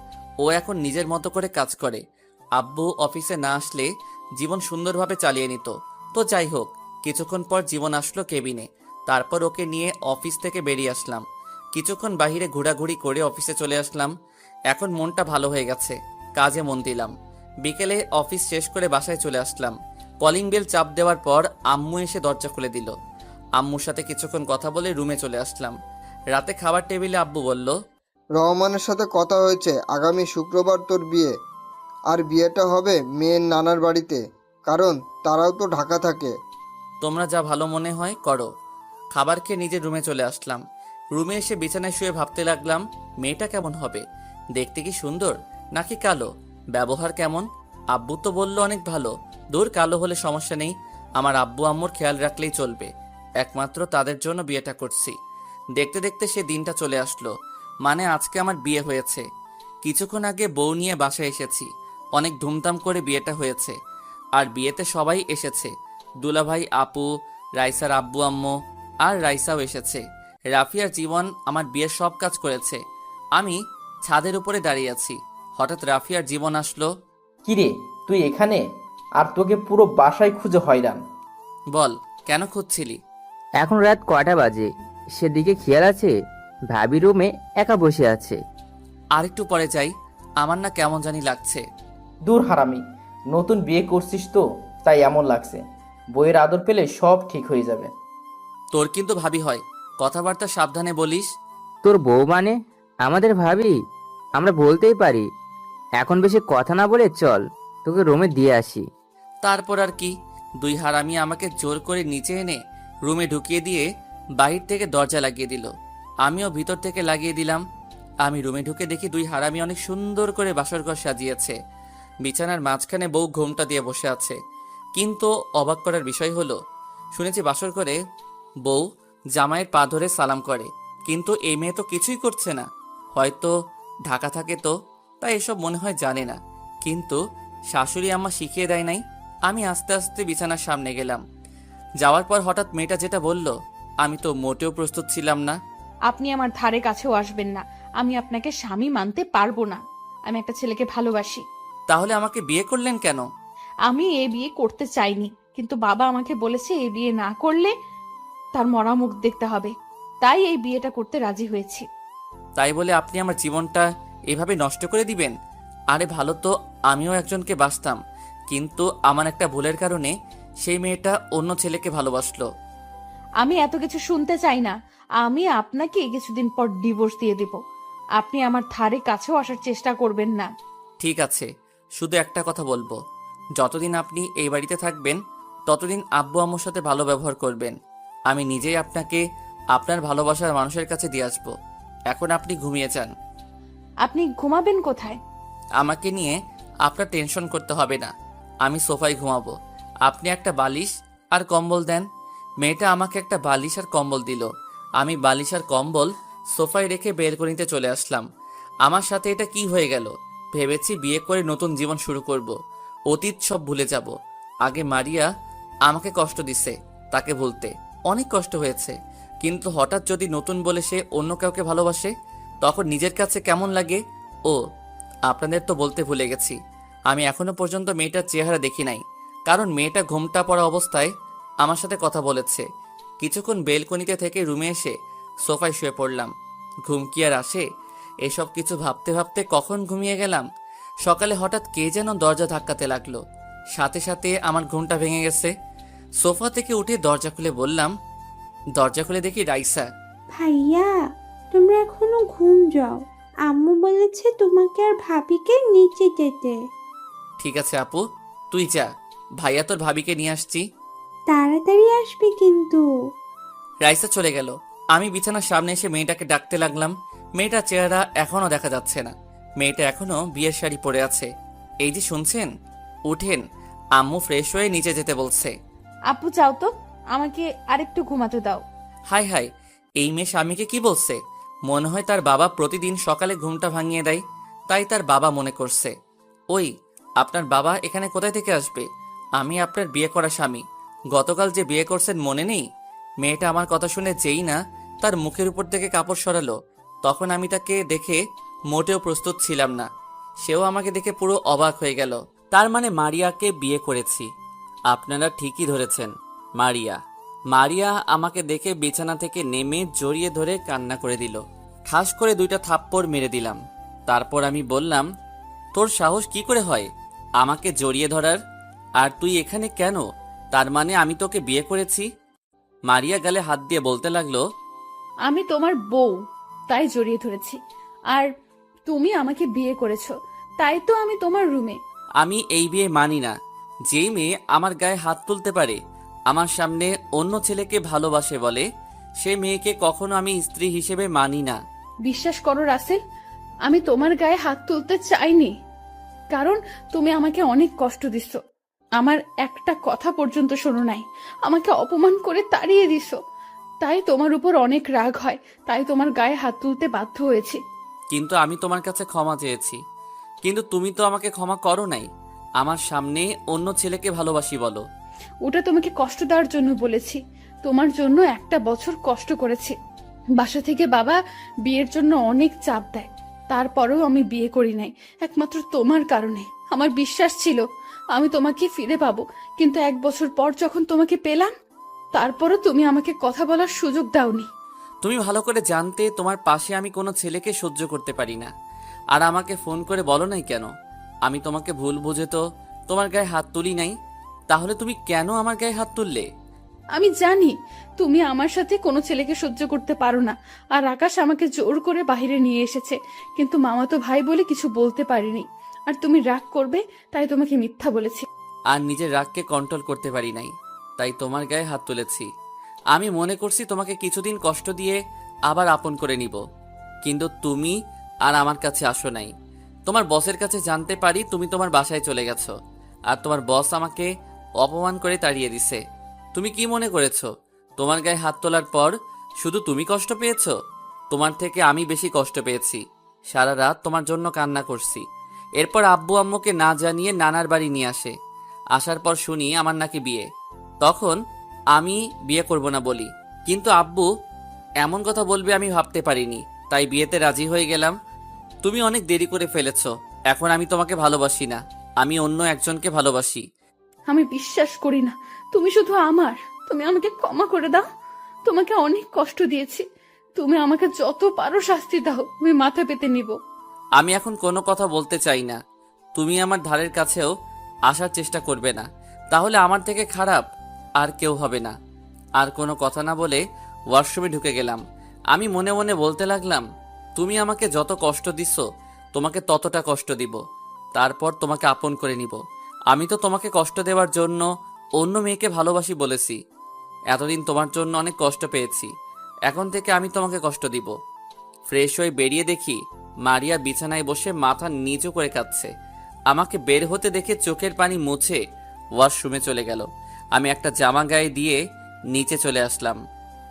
ও এখন নিজের মতো করে কাজ করে। আব্বু অফিসে না আসলে জীবন সুন্দরভাবে চালিয়ে নিত। তো যাই হোক, কিছুক্ষণ পর জীবন আসলো কেবিনে। তারপর ওকে নিয়ে অফিস থেকে বেরিয়ে আসলাম। কিছুক্ষণ বাইরে ঘোরাঘুরি করে অফিসে চলে আসলাম। এখন মনটা ভালো হয়ে গেছে, কাজে মন দিলাম। বিকেলে অফিস শেষ করে বাসায় চলে আসলাম। কলিং বেল চাপ দেওয়ার পর আম্মু এসে দরজা খুলে দিল। আম্মুর সাথে কিছুক্ষণ কথা বলে রুমে চলে আসলাম। রাতে খাবার টেবিলে আব্বু বলল, রহমানের সাথে কথা হয়েছে, আগামী শুক্রবার তোর বিয়ে। আর বিয়েটা হবে মেয়ের নানার বাড়িতে, কারণ তারাও তো ঢাকা থাকে। তোমরা যা ভালো মনে হয় করো। খাবার খেয়ে নিজের রুমে চলে আসলাম। রুমে এসে বিছানায় শুয়ে ভাবতে লাগলাম, মেয়েটা কেমন হবে? দেখতে কি সুন্দর নাকি কালো? ব্যবহার কেমন? আব্বু তো বলল অনেক ভালো। দূর, কালো হলে সমস্যা নেই, আমার আব্বু আম্মুর খেয়াল রাখলেই চলবে। একমাত্র তাদের জন্য বিয়েটা করছি। দেখতে দেখতে সে দিনটা চলে আসলো, মানে আজকে আমার বিয়ে হয়েছে। কিছুক্ষণ আগে বউ নিয়ে বাসায় এসেছি। অনেক ধুমধাম করে বিয়েটা হয়েছে। আর বিয়েতে সবাই এসেছে, দুলাভাই, আপু, রাইসার আব্বু আম্মু, আর রাইসাও এসেছে। রাফিয়ার জীবন আমার বিয়ের সব কাজ করেছে। আমি ছাদের উপরে দাঁড়িয়ে আছি, হঠাৎ রাফিয়ার জীবন আসলো। কিরে, তুই এখানে? আর তোকে পুরো বাসায় খুঁজে হয়রান। বল, কেন খুঁজছিলি? এখন রাত কয়টা বাজে সেদিকে খেয়াল আছে? ভাবি রুমে একা বসে আছে। আর একটু পরে যাই, আমার না কেমন জানি লাগছে। দূর হারামি, নতুন বিয়ে করছিস তো তাই এমন লাগছে। বইয়ের আদর পেলে সব ঠিক হয়ে যাবে। তোর কিন্তু ভাবি হয়, কথাবার্তা সাবধানে বলিস। তোর বউ মানে? আমাদের ভাবি? আমরা বলতেই পারি। এখন বেশি কথা না বলে চল, তোকে রুমে দিয়ে আসি। তারপর আর কি, দুই হারামি আমাকে জোর করে নিচে এনে রুমে ঢুকিয়ে দিয়ে বাহির থেকে দরজা লাগিয়ে দিল। আমিও ভিতর থেকে লাগিয়ে দিলাম। আমি রুমে ঢুকে দেখি দুই হারামি অনেক সুন্দর করে বাসরঘর সাজিয়েছে। বিছানার মাঝখানে বউ ঘোমটা দিয়ে বসে আছে। কিন্তু অবাক করার বিষয় হলো, শুনেছি বাসর করে বউ জামাইয়ের পা ধরে সালাম করে, কিন্তু এই মেয়ে তো কিছুই করছে না। হয়তো ঢাকা থাকে তো, তাই এসব মনে হয় জানে না। কিন্তু শাশুড়ি আম্মা শিখিয়ে দেয় নাই। আমি আস্তে আস্তে বিছানার সামনে গেলাম। যাওয়ার পর হঠাৎ মেয়েটা যেটা বলল, আমি তো মোটেও প্রস্তুত ছিলাম না। আপনি আমার ধারে কাছেও আসবেন না, আমি আপনাকে স্বামী মানতে পারবো না। আমি একটা ছেলেকে ভালোবাসি। তাহলে আমাকে বিয়ে করলেন কেন? আমি এ বিয়ে করতে চাইনি, কিন্তু বাবা আমাকে বলেছে এ বিয়ে না করলে তার মরা মুখ দেখতে হবে, তাই এই বিয়েটা করতে রাজি হয়েছি। তাই বলে আপনি আমার জীবনটা এভাবে নষ্ট করে দিবেন? আরে ভালো তো আমিও একজনকে বাসতাম, কিন্তু আমার একটা ভুলের কারণে সেই মেয়েটা অন্য ছেলেকে ভালোবাসলো। আমি এত কিছু শুনতে চাই না। আমি আপনাকে কিছুদিন পর ডিভোর্স দিয়ে দেব। আপনি আমার ধারে কাছেও আসার চেষ্টা করবেন না। ঠিক আছে, শুধু একটা কথা বলবো, যতদিন আপনি এই বাড়িতে থাকবেন ততদিন আব্বু আম্মুর সাথে ভালো ব্যবহার করবেন। আমি নিজেই আপনাকে আপনার ভালোবাসার মানুষের কাছে দিয়ে আসবো। এখন আপনি ঘুমিয়ে যান। আপনি ঘুমাবেন কোথায়? আমাকে নিয়ে আপনার টেনশন করতে হবে না, আমি সোফায় ঘুমাবো। আপনি একটা বালিশ আর কম্বল দেন। মেয়েটা আমাকে একটা বালিশ আর কম্বল দিল। আমি বালিশ আর কম্বল সোফায় রেখে বেলকনিতে চলে আসলাম। আমার সাথে এটা কি হয়ে গেল? ভেবেছি বিয়ে করে নতুন জীবন শুরু করব, অতীত সব ভুলে যাব। আগে মারিয়া আমাকে কষ্ট দিছে, তাকে ভুলতে অনেক কষ্ট হয়েছে। কিন্তু হঠাৎ যদি নতুন বলে সে অন্য কাউকে ভালোবাসে, তখন নিজের কাছে কেমন লাগে। ও, আপনাদের তো বলতে ভুলে গেছি, আমি এখনো পর্যন্ত মেয়েটার চেহারা দেখি নাই, কারণ মেয়েটা ঘুমটা পড়া অবস্থায় আমার সাথে কথা বলেছে। কিছুক্ষণ বেলকনিতে থেকে রুমে এসে সোফায় শুয়ে পড়লাম। ঘুম কি আর আসে? এসব কিছু ভাবতে ভাবতে কখন ঘুমিয়ে গেলাম। সকালে হঠাৎ কে যেন দরজা ধাক্কাতে লাগলো, সাথে সাথে আমার ঘুমটা ভেঙে গেছে। সোফা থেকে উঠে দরজা খুলে বললাম, দরজা খুলে দেখি রাইসা। ভাইয়া, তোমরা এখনো ঘুম যাও। আম্মু বলেছে তোমাকে আর ভাবিকে নিচে যেতে। ঠিক আছে আপু, তুই যা, ভাইয়া তোর ভাবিকে নিয়ে আসছি। তাড়াতাড়ি আসবে কিন্তু। রাইসা চলে গেল। আমি বিছানার সামনে এসে মেয়েটাকে ডাকতে লাগলাম। মেয়েটার চেহারা এখনো দেখা যাচ্ছে না। মেয়েটা এখনো বিয়ের শাড়ি পরে আছে। এই যে শুনছেন, উঠেন, আম্মু ফ্রেশ হয়ে নিচে যেতে বলছে। আপু চাও তো, আমাকে আরেকটু ঘুমাতে দাও। হাই হাই, এই মেয়ে স্বামীকে কি বলছে? মনে হয় তার বাবা প্রতিদিন সকালে ঘুমটা ভাঙিয়ে দেয়, তাই তার বাবা মনে করছে। ওই, আপনার বাবা এখানে কোথায় থেকে আসবে? আমি আপনার বিয়ে করা স্বামী। গতকাল যে বিয়ে করছেন মনে নেই? মেয়েটা আমার কথা শুনে যেই না তার মুখের উপর থেকে কাপড় সরালো, তখন আমি তাকে দেখে মোটেও প্রস্তুত ছিলাম না। সেও আমাকে দেখে পুরো অবাক হয়ে গেল। তার মানে মারিয়াকে বিয়ে করেছি। আপনারা ঠিকই ধরেছেন, মারিয়া। মারিয়া আমাকে দেখে বিছানা থেকে নেমে জড়িয়ে ধরে কান্না করে দিল। ঠাস করে 2টা থাপ্পড় মেরে দিলাম। তারপর আমি বললাম, তোর সাহস কি করে হয় আমাকে জড়িয়ে ধরার? আর তুই এখানে কেন? তার মানে আমি তোকে বিয়ে করেছি? মারিয়া গালে হাত দিয়ে বলতে লাগলো, আমি তোমার বউ, তাই জড়িয়ে ধরেছি। আর তুমি আমাকে বিয়ে করেছো, তাই তো আমি তোমার রুমে। আমি এই বিয়ে মানি না। যেই মেয়ে আমার গায়ে হাত তুলতে পারে, আমার সামনে অন্য ছেলেকে ভালোবাসে বলে, সে মেয়েকে কখনো আমি স্ত্রী হিসেবে মানি না। বিশ্বাস করো রাসেল, আমি তোমার গায়ে হাত তুলতে চাইনি, কারণ তুমি আমাকে অনেক কষ্ট দিচ্ছ। আমার একটা কথা পর্যন্ত শোনো নাই, আমাকে অপমান করে তাড়িয়ে দিছ। তাই তোমার উপর অনেক রাগ হয়, তাই তোমার গায়ে হাত তুলতে বাধ্য হয়েছি। কিন্তু আমি তোমার কাছে ক্ষমা চেয়েছি, কিন্তু তুমি তো আমাকে ক্ষমা করো নাই। আমার সামনে অন্য ছেলেকে ভালোবাসি বলো। ওটা তোমাকে কষ্ট দেওয়ার জন্য বলেছি। তোমার জন্য 1 বছর কষ্ট করেছি। বাসা থেকে বাবা বিয়ের জন্য অনেক চাপ দেয়, তারপরেও আমি বিয়ে করি নাই, একমাত্র তোমার কারণে। আমার বিশ্বাস ছিল আমি তোমাকে ফিরে পাবো, কিন্তু 1 বছর পর যখন তোমাকে পেলাম, তারপরও তুমি আমাকে কথা বলার সুযোগ দাওনি। তুমি ভালো করে জানতে তোমার পাশে আমি কোনো ছেলেকে সহ্য করতে পারি না। আর আমাকে ফোন করে বলো নাই কেন? আমি তোমাকে ভুল বুঝে তো তোমার গায়ে হাত তুলি নাই। তাহলে তুমি কেন আমার গায়ে হাত তুললে? আমি জানি তুমি আমার সাথে কোনো ছেলেকে সহ্য করতে পারো না, আর আকাশ আমাকে জোর করে বাইরে নিয়ে এসেছে, কিন্তু মামাতো ভাই বলে কিছু বলতে পারিনি। আর তুমি রাগ করবে তাই তোমাকে মিথ্যা বলেছি। আর নিজের রাগকে কন্ট্রোল করতে পারি নাই, তাই তোমার গায়ে হাত তুলেছি। আমি মনে করছি তোমাকে কিছুদিন কষ্ট দিয়ে আবার আপন করে নিব, কিন্তু তুমি আর আমার কাছে আসো নাই। তোমার বসের কাছে জানতে পারি তুমি তোমার বাসায় চলে গেছো, আর তোমার বস আমাকে অপমান করে তাড়িয়ে দিছে। তুমি কি মনে করেছো তোমার গায়ে হাত তোলার পর শুধু তুমি কষ্ট পেয়েছো? তোমার থেকে আমি বেশি কষ্ট পেয়েছি। সারা রাত তোমার জন্য কান্না করছি। এরপর আব্বু আম্মুকে না জানিয়ে নানার বাড়ি নিয়ে আসে। আসার পর শুনি আমার নাকি বিয়ে। তখন আমি বিয়ে করব না বলি, কিন্তু আব্বু এমন কথা বলবে আমি ভাবতে পারিনি, তাই বিয়েতে রাজি হয়ে গেলাম। তুমি অনেক দেরি করে ফেলেছো। এখন আমি তোমাকে ভালোবাসি না, আমি অন্য একজনকে ভালোবাসি। আমি বিশ্বাস করি না তুমি শুধু আমার। তুমি আমাকে ক্ষমা করে দাও, তোমাকে অনেক কষ্ট দিয়েছি। তুমি আমাকে যত পারো শাস্তি দাও, আমি মাথা পেতে নিব। আমি এখন কোনো কথা বলতে চাই না। তুমি আমার ধারের কাছেও আসার চেষ্টা করবে না, তাহলে আমার থেকে খারাপ আর কেউ হবে না। আর কোনো কথা না বলে ওয়াশরুমে ঢুকে গেলাম। আমি মনে মনে বলতে লাগলাম, তুমি আমাকে যত কষ্ট দিচ্ছ তোমাকে ততটা কষ্ট দিব, তারপর তোমাকে আপন করে নিব। আমি তো তোমাকে কষ্ট দেওয়ার জন্য অন্য মেয়েকে ভালোবাসি বলেছি। এতদিন তোমার জন্য অনেক কষ্ট পেয়েছি, এখন থেকে আমি তোমাকে কষ্ট দিব। ফ্রেশ হয়ে বেরিয়ে দেখি মারিয়া বিছানায় বসে মাথা নিচু করে কাঁদছে। আমাকে বের হতে দেখে চোখের পানি মুছে ওয়াশরুমে চলে গেল। আমি একটা জামা গায়ে দিয়ে নিচে চলে আসলাম।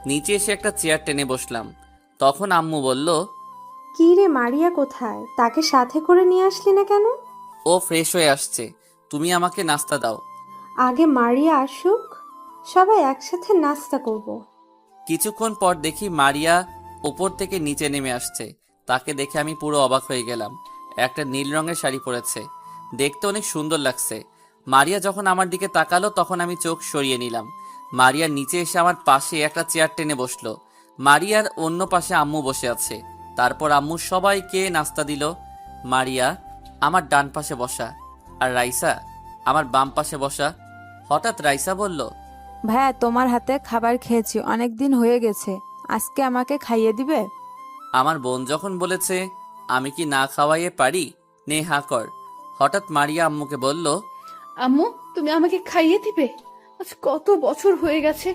নিচে এসে একটা চেয়ার টেনে বসলাম। তখন আম্মু বলল, কি রে, মারিয়া কোথায়? তাকে সাথে করে নিয়ে আসলি না কেন? ও ফ্রেশ হয়ে আসছে, তুমি আমাকে নাস্তা দাও। আগে মারিয়া আসুক, সবাই একসাথে নাস্তা করব। কিছুক্ষণ পর দেখি মারিয়া উপর থেকে নিচে নেমে আসছে। তাকে দেখে আমি পুরো অবাক হয়ে গেলাম। একটা নীল রঙের শাড়ি পরেছে, দেখতে অনেক সুন্দর লাগছে। মারিয়া যখন আমার দিকে তাকালো তখন আমি চোখ সরিয়ে নিলাম। মারিয়া নিচে এসে আমার পাশে একটা চেয়ার টেনে বসলো। মারিয়ার অন্য পাশে আম্মু বসে আছে। তারপর আম্মু সবাইকে নাস্তা দিল। মারিয়া আমার ডান পাশে বসা, আর রাইসা আমার বাম পাশে বসা। হঠাৎ রাইসা বলল, ভাইয়া, তোমার হাতে খাবার খেয়েছি, অনেক দিন হয়ে গেছে, আজকে আমাকে খাইয়ে দিবে? আমার বোন যখন বলেছে আমি কি না খাওয়াইয়ে পারি, নে হা কর। হঠাৎ মারিয়া আম্মুকে বলল, আম্মু, তুমি আমাকে খাইয়ে দিবে? আজ কত বছর হয়ে গেছে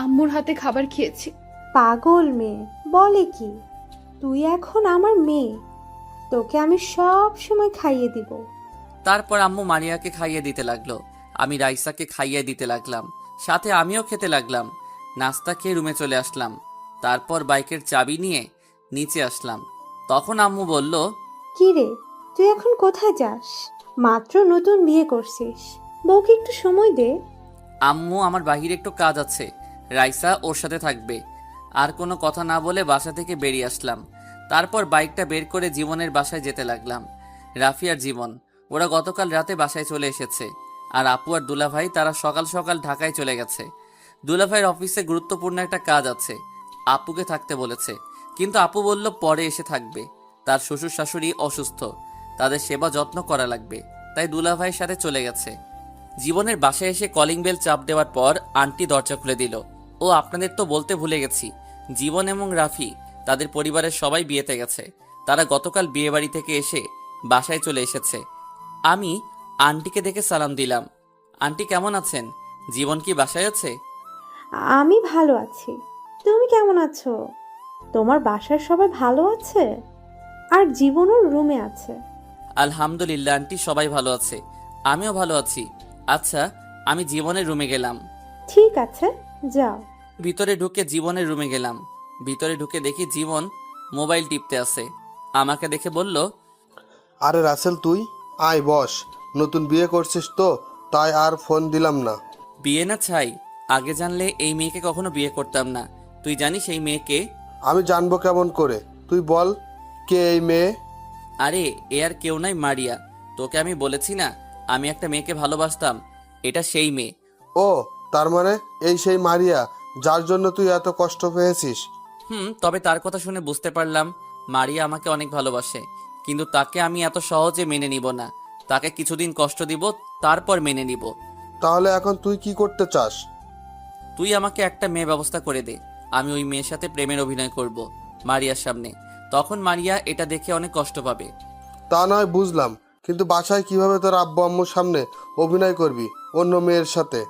আম্মুর হাতে খাবার খেয়েছি। পাগল মেয়ে, বলে কি? তুই এখন আমার মেয়ে, তোকে আমি সব সময় খাইয়ে দিব। তারপর আম্মু মারিয়াকে খাইয়ে দিতে লাগলো, আমি রাইসাকে খাইয়ে দিতে লাগলাম, সাথে আমিও খেতে লাগলাম। নাস্তা খেয়ে রুমে চলে আসলাম। তারপর বাইকের চাবি নিয়ে নিচে আসলাম। তখন আম্মু বলল, কি রে, তুই এখন কোথায় যাস? মাত্র নতুন বিয়ে করছিস, বউকে একটু সময় দে। আম্মু আমার বাহিরে একটু কাজ আছে, রাইসা ওর সাথে থাকবে। আর কোনো কথা না বলে বাসা থেকে বেরিয়ে আসলাম। তারপর বাইকটা বের করে জীবনের বাসায় যেতে লাগলাম। রাফি আর জীবন ওরা গতকাল রাতে বাসায় চলে এসেছে। আর আপু আর দুলাভাই তারা সকাল সকাল ঢাকায় চলে গেছে। দুলাভাইয়ের অফিসে গুরুত্বপূর্ণ একটা কাজ আছে, আপুকে থাকতে বলেছে, কিন্তু আপু বলল পরে এসে থাকবে। তার শ্বশুর শাশুড়ি অসুস্থ, তাদের সেবা যত্ন করা লাগবে, তাই দুলাভাইয়ের সাথে চলে গেছে। জীবনের বাসায় এসে কলিং বেল চাপ দেওয়ার পর আন্টি দরজা খুলে দিল। ও আপনাদের তো বলতে ভুলে গেছি, জীবন এবং রাফি তাদের পরিবারের সবাই বিয়েতে গেছে। তারা গতকাল বিয়ে বাড়ি থেকে এসে বাসায় চলে এসেছে। আমি আন্টিকে দেখে সালাম দিলাম। আন্টি কেমন আছেন? জীবন কি বাসায় আছে? আমি ভালো আছি, তুমি কেমন আছো? তোমার বাসার সবাই ভালো আছে? আর জীবনও রুমে আছে। আলহামদুলিল্লাহ আন্টি, সবাই ভালো আছে, আমিও ভালো আছি। আচ্ছা, আমি জীবনের রুমে গেলাম। ঠিক আছে, যাও। ভিতরে ঢুকে জীবনের রুমে গেলাম। ভিতরে ঢুকে দেখি জীবন মোবাইল টিপতে আছে। আমাকে দেখে বলল, আরে রাসেল, তুই আয় বস। নতুন বিয়ে করছিস তো, তাই আর ফোন দিলাম না। বিয়ে না ছাই, আগে জানলে এই মেয়েকে কখনো বিয়ে করতাম না। তুই জানিস এই মেয়েকে? আমি জানবো কেমন করে? তুই বল, কে এই মেয়ে? আরে এ আর কেউ নাই, মারিয়া। তোকে আমি বলেছি না আমি একটা মেয়েকে ভালোবাসতাম, এটা সেই মেয়ে। ও, তার মানে এই সেই মারিয়া যার জন্য তুই এত কষ্ট পেয়েছিস? তবে তার কথা শুনে বুঝতে পারলাম মারিয়া আমাকে অনেক ভালোবাসে, কিন্তু তাকে আমি এত সহজে মেনে নিব না। তাকে কিছুদিন কষ্ট দিব, তারপর মেনে নিব। তাহলে এখন তুই কি করতে চাস? তুই আমাকে একটা মেয়ে ব্যবস্থা করে দে, আমি ওই মেয়ের সাথে প্রেমের অভিনয় করব মারিয়ার সামনে। তখন মারিয়া এটা দেখে অনেক কষ্ট পাবে। তা নয় বুঝলাম, কিন্তু বাসায় কিভাবে তোর আব্বু আম্মুর সামনে অভিনয় করবি অন্য মেয়ের সাথে?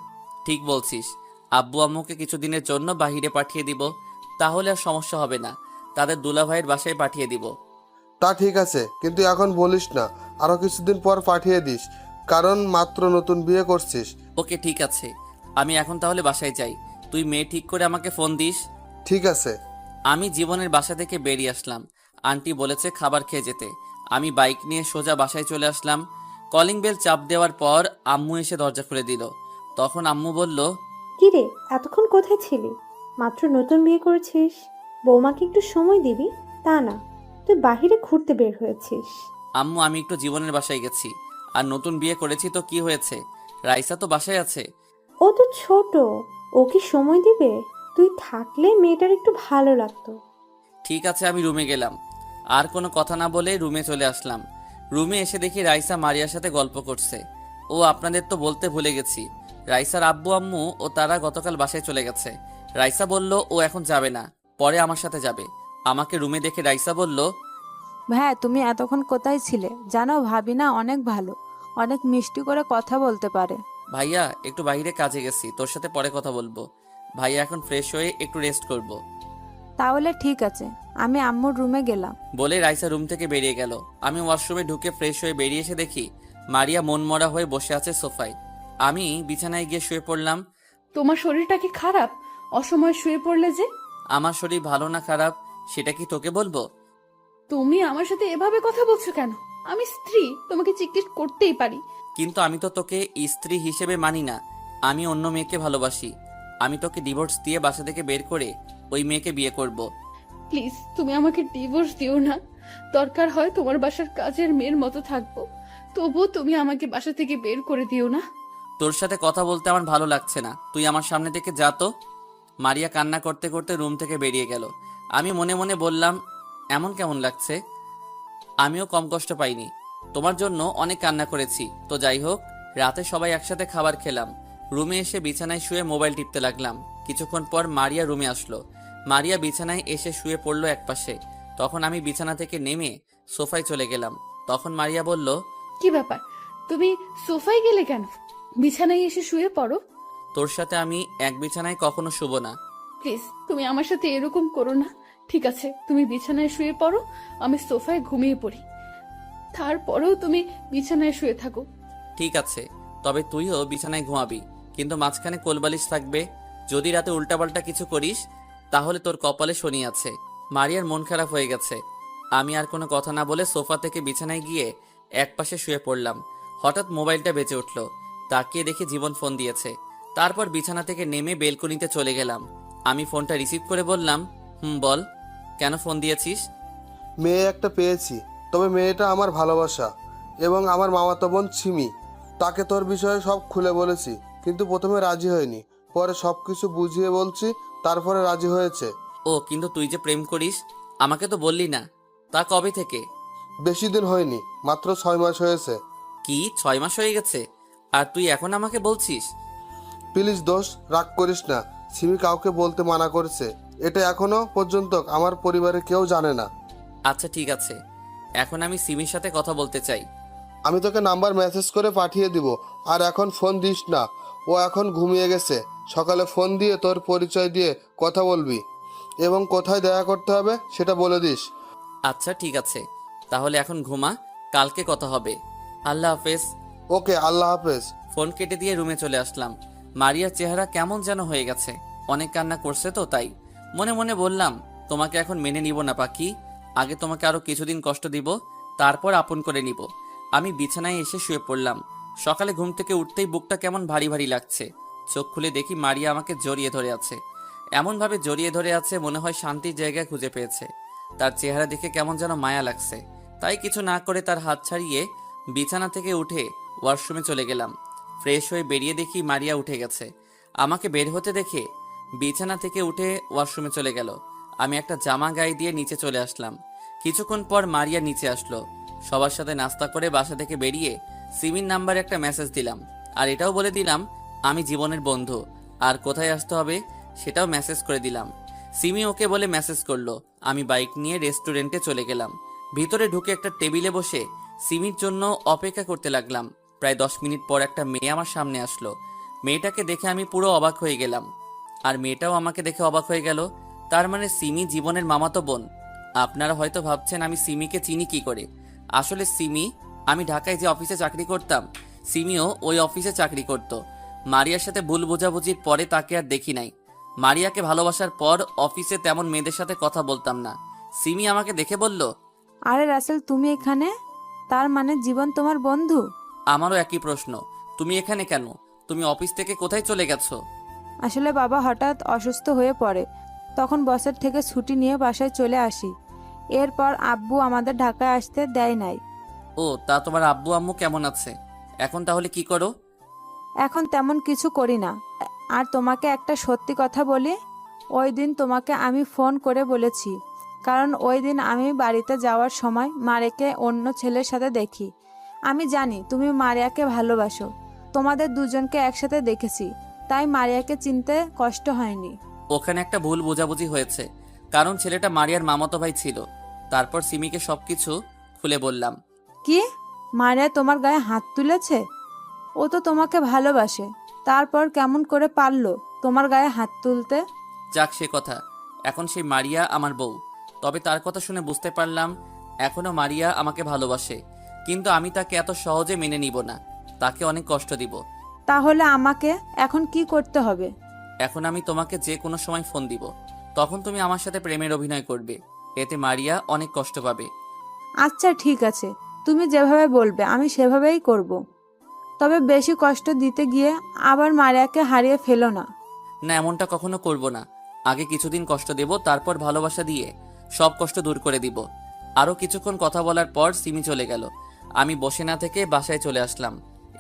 ঠিক বলছিস, আব্বু আম্মুকে কিছুদিনের জন্য বাহিরে পাঠিয়ে দিব, তাহলে আর সমস্যা হবে না। তাদের দুলাভাইয়ের বাসায় পাঠিয়ে দিব। তা ঠিক আছে, কিন্তু এখন বলিস না, আরো কিছুদিন পর পাঠিয়ে দিস, কারণ মাত্র নতুন বিয়ে করছিস। ওকে ঠিক আছে, আমি এখন তাহলে বাসায় যাই। তুই মেয়ে ঠিক করে আমাকে ফোন দিস। ঠিক আছে। আমি জীবনের বাসা থেকে বেরিয়ে আসলাম। আন্টি বলেছে খাবার খেয়ে যেতে। আমি বাইক নিয়ে সোজা বাসায় চলে আসলাম। কলিং বেল চাপ দেওয়ার পর আম্মু এসে দরজা খুলে দিল। তখন আম্মু বলল, কি রে, এতক্ষণ কোথায় ছিলি? মাত্র নতুন বিয়ে করেছিস, বৌমাকে একটু সময় দিবি, তা না তুই বাহিরে ঘুরতে বের হয়েছিস। আম্মু আমি একটু জীবনের বাসায় গেছি। আর নতুন বিয়ে করেছি তো কি হয়েছে, রাইসা তো বাসায় আছে। ও তো ছোট, ও কি সময় দিবে? তুই থাকলে মেয়েটার একটু ভালো লাগতো। ঠিক আছে, আমি রুমে গেলাম। আর কোনো কথা না বলে রুমে চলে আসলাম। রুমে এসে দেখি রাইসা মারিয়ার সাথে গল্প করছে। ও আপনাদের তো বলতে ভুলে গেছি, রাইসার আব্বু আম্মু ও তারা গতকাল বাসায় চলে গেছে। রাইসা বলল ও এখন যাবে না, পরে আমার সাথে যাবে। আমাকে রুমে দেখে রাইসা বলল, ভাইয়া তুমি এতক্ষণ কোথায় ছিলে? জানো ভাবি না অনেক ভালো, অনেক মিষ্টি করে কথা বলতে পারে। ভাইয়া একটু বাইরে কাজে গেছি, তোর সাথে পরে কথা বলবো। ভাইয়া এখন ফ্রেশ হয়ে একটু রেস্ট করব। তাহলে ঠিক আছে, আমি আম্মুর রুমে গেলাম। বলে রাইসা রুম থেকে বেরিয়ে গেল। আমি ওয়াশরুমে ঢুকে ফ্রেশ হয়ে বেরিয়ে এসে দেখি মারিয়া মনমরা হয়ে বসে আছে সোফায়। আমি বিছানায় গিয়ে শুয়ে পড়লাম। তোমার শরীরটা কি খারাপ? অসময়ে শুয়ে পড়লে যে? আমার শরীর ভালো না খারাপ সেটা কি তোকে বলবো? তুমি আমার সাথে এভাবে কথা বলছো কেন? আমি স্ত্রী, তোমাকে জিজ্ঞেস করতেই পারি। কিন্তু আমি তো তোকে স্ত্রী হিসেবে মানি না, আমি অন্য মেয়েকে ভালোবাসি। আমি তোকে ডিভোর্স দিয়ে বাসা থেকে বের করে ওই মেয়েকে বিয়ে করব। প্লিজ তুমি আমাকে ডিভোর্স দিও না। দরকার হয় তোমার বাসার কাজের মেয়ের মতো থাকবো, তবুও তুমি আমাকে বাসা থেকে বের করে দিও না। তোর সাথে কথা বলতে আমার ভালো লাগছে না, তুই আমার সামনে থেকে যা তো। মারিয়া কান্না করতে করতে রুম থেকে বেরিয়ে গেল। আমি মনে মনে বললাম, এমন কেমন লাগছে? আমিও কম কষ্ট পাইনি, তোমার জন্য অনেক কান্না করেছি। তো যাই হোক, রাতে সবাই একসাথে খাবার খেলাম। রুমে এসে বিছানায় শুয়ে মোবাইল টিপতে লাগলাম। কিছুক্ষণ পর মারিয়া রুমে আসলো। মারিয়া বিছানায় এসে শুয়ে পড়লো একপাশে। তখন আমি বিছানা থেকে নেমে সোফায় চলে গেলাম। তখন মারিয়া বলল, কি ব্যাপার, তুমি সোফায় গেলে কেন? বিছানায় এসে শুয়ে পড়ো। তোর সাথে আমি এক বিছানায় কখনো শুব না। প্লিজ তুমি আমার সাথে এরকম করো না। ঠিক আছে, তুমি বিছানায় শুয়ে পড়ো, আমি সোফায় ঘুমিয়ে পড়ি। তারপরেও তুমি বিছানায় শুয়ে থাকো। ঠিক আছে, তবে তুইও বিছানায় ঘুমাবি, কিন্তু মাঝখানে কোলবালিশ থাকবে। যদি রাতে উল্টাপাল্টা কিছু করিস তাহলে তোর কপালে শনি আছে। মারিয়ার মন খারাপ হয়ে গেছে। আমি আর কোনো কথা না বলে সোফা থেকে বিছানায় গিয়ে একপাশে শুয়ে পড়লাম। হঠাৎ মোবাইলটা বেজে উঠল। তাকিয়ে দেখি জীবন ফোন দিয়েছে। তারপর বিছানা থেকে নেমে বেলকনিতে চলে গেলাম। আমি ফোনটা রিসিভ করে বললাম, বল, কেন ফোন দিয়েছিস? মেয়ে একটা পেয়েছি, তবে মেয়েটা আমার ভালোবাসা এবং আমার মামাতো বোন সিমি। তাকে তোর বিষয়ে সব খুলে বলেছি, কিন্তু প্রথমে রাজি হয়নি। পরে সব কিছু বুঝিয়ে বলছি, তারপরে রাজি হয়েছে। ও, কিন্তু তুই যে প্রেম করিস আমাকে তো বললি না। তা কবে থেকে? বেশি দিন হয়নি, মাত্র 6 মাস হয়েছে। কি 6 মাস হয়ে গেছে আর তুই এখন আমাকে বলছিস? প্লিজ দোষ, রাগ করিস না। সিমি কাউকে বলতে মানা করেছে। এটা এখনো পর্যন্ত আমার পরিবারের কেউ জানে না। আচ্ছা ঠিক আছে, এখন আমি সিমির সাথে কথা বলতে চাই। আমি তোকে নাম্বার মেসেজ করে পাঠিয়ে দিব, আর এখন ফোন দিস না। ও এখন ঘুমিয়ে গেছে। সকালে ফোন দিয়ে তোর পরিচয় দিয়ে কথা বলবি এবং কোথায় দেখা করতে হবে সেটা বলে দিস। আচ্ছা ঠিক আছে, তাহলে এখন ঘুমা, কালকে কথা হবে। আল্লাহ হাফেজ। ওকে, আল্লাহ হাফেজ। ফোন কেটে দিয়ে রুমে চলে আসলাম। মারিয়ার চেহারা কেমন যেন হয়ে গেছে। অনেক কান্না করছে তো তাই। মনে মনে বললাম, তোমাকে এখন মেনে নিব না পাখি। আগে তোমাকে আরো কিছুদিন কষ্ট দিব, তারপর আপন করে নিব। আমি বিছানায় এসে শুয়ে পড়লাম। সকালে ঘুম থেকে উঠতেই বুকটা কেমন ভারী ভারী লাগছে। চোখ খুলে দেখি মারিয়া আমাকে জড়িয়ে ধরে আছে। এমনভাবে জড়িয়ে ধরে আছে মনে হয় শান্তির জায়গা খুঁজে পেয়েছে। তার চেহারা দেখে কেমন যেন মায়া লাগছে। তাই কিছু না করে তার হাত ছাড়িয়ে বিছানা থেকে উঠে ওয়াশরুমে চলে গেলাম। ফ্রেশ হয়ে বেরিয়ে দেখি মারিয়া উঠে গেছে। আমাকে বের হতে দেখে বিছানা থেকে উঠে ওয়াশরুমে চলে গেল। আমি একটা জামা গায়ে দিয়ে নিচে চলে আসলাম। কিছুক্ষণ পর মারিয়া নিচে আসলো। সবার সাথে নাস্তা করে বাসা থেকে বেরিয়ে সিমির নাম্বারে একটা মেসেজ দিলাম, আর এটাও বলে দিলাম আমি জীবনের বন্ধু, আর কোথায় আসতে হবে সেটাও মেসেজ করে দিলাম। সিমি ওকে বলে মেসেজ করলো। আমি বাইক নিয়ে রেস্টুরেন্টে চলে গেলাম। ভিতরে ঢুকে একটা টেবিলে বসে সিমির জন্য অপেক্ষা করতে লাগলাম। প্রায় 10 মিনিট পর একটা মেয়ে আমার সামনে আসলো। মেয়েটাকে দেখে আমি পুরো অবাক হয়ে গেলাম, আর মেয়েটাও আমাকে দেখে অবাক হয়ে গেল। তার মানে সিমি জীবনের মামাতো বোন। আপনারা হয়তো ভাবছেন আমি সিমিকে চিনি কি করে। আসলে সিমি, আমি ঢাকায় যে অফিসে চাকরি করতাম, সিমিও ওই অফিসে চাকরি করত। মারিয়ার সাথে ভুল বোঝাবুঝির পরে তাকে আর দেখি নাই। মারিয়াকে ভালোবাসার পর অফিসে তেমন মেয়েদের সাথে কথা বলতাম না। সিমি আমাকে দেখে বলল, আরে রাসেল, তুমি এখানে? তার মানে জীবন তোমার বন্ধু? আমারও একই প্রশ্ন, তুমি এখানে কেন? তুমি অফিস থেকে কোথায় চলে গেছো? আসলে বাবা হঠাৎ অসুস্থ হয়ে পড়ে, তখন বসের থেকে ছুটি নিয়ে বাসায় চলে আসি। এরপর আব্বু আমাদের ঢাকায় আসতে দেয় নাই। ও, তা তোমার আব্বু আম্মু কেমন আছে? এখন তাহলে কি করো? এখন তেমন কিছু করি না। আর তোমাকে একটা সত্যি কথা বলি, ওই দিন তোমাকে আমি ফোন করে বলেছি, কারণ ওই দিন আমি বাড়িতে যাওয়ার সময় মারিয়াকে অন্য ছেলের সাথে দেখি। আমি জানি তুমি মারিয়াকে ভালোবাসো, তোমাদের দুজনকে একসাথে দেখেছি, তাই মারিয়াকে চিনতে কষ্ট হয়নি। ওখানে একটা ভুল বোঝাবুঝি হয়েছে, কারণ ছেলেটা মারিয়ার মামাতো ভাই ছিল। তারপর সিমিকে সবকিছু খুলে বললাম। কি? মারিয়া তোমার গায়ে হাত তুলেছে? ও তো তোমাকে ভালোবাসে, তারপর কেমন করে পারলো তোমার গায়ে হাত তুলতে? যাক সে কথা, এখন সেই মারিয়া আমার বউ। তবে তার কথা শুনে বুঝতে পারলাম এখনো মারিয়া আমাকে ভালোবাসে, কিন্তু আমি তাকে এত সহজে মেনে নিব না। তাকে অনেক কষ্ট দিব। তাহলে আমাকে এখন কি করতে হবে? এখন আমি তোমাকে যে কোনো সময় ফোন দিব, তখন তুমি আমার সাথে প্রেমের অভিনয় করবে। এতে মারিয়া অনেক কষ্ট পাবে। আচ্ছা ঠিক আছে, তুমি যেভাবে বলবে আমি সেভাবেই করব। তবে বেশি কষ্ট দিতে গিয়ে আবার মারিয়াকে হারিয়ে ফেলো না। না, এমনটা কখনো করব না। আগে কিছুদিন কষ্ট দেব, তারপর ভালোবাসা দিয়ে সব কষ্ট দূর করে দিব। আরও কিছুক্ষণ কথা বলার পর সিমি চলে গেল। আমি বসে না থেকে বাসায় চলে আসলাম।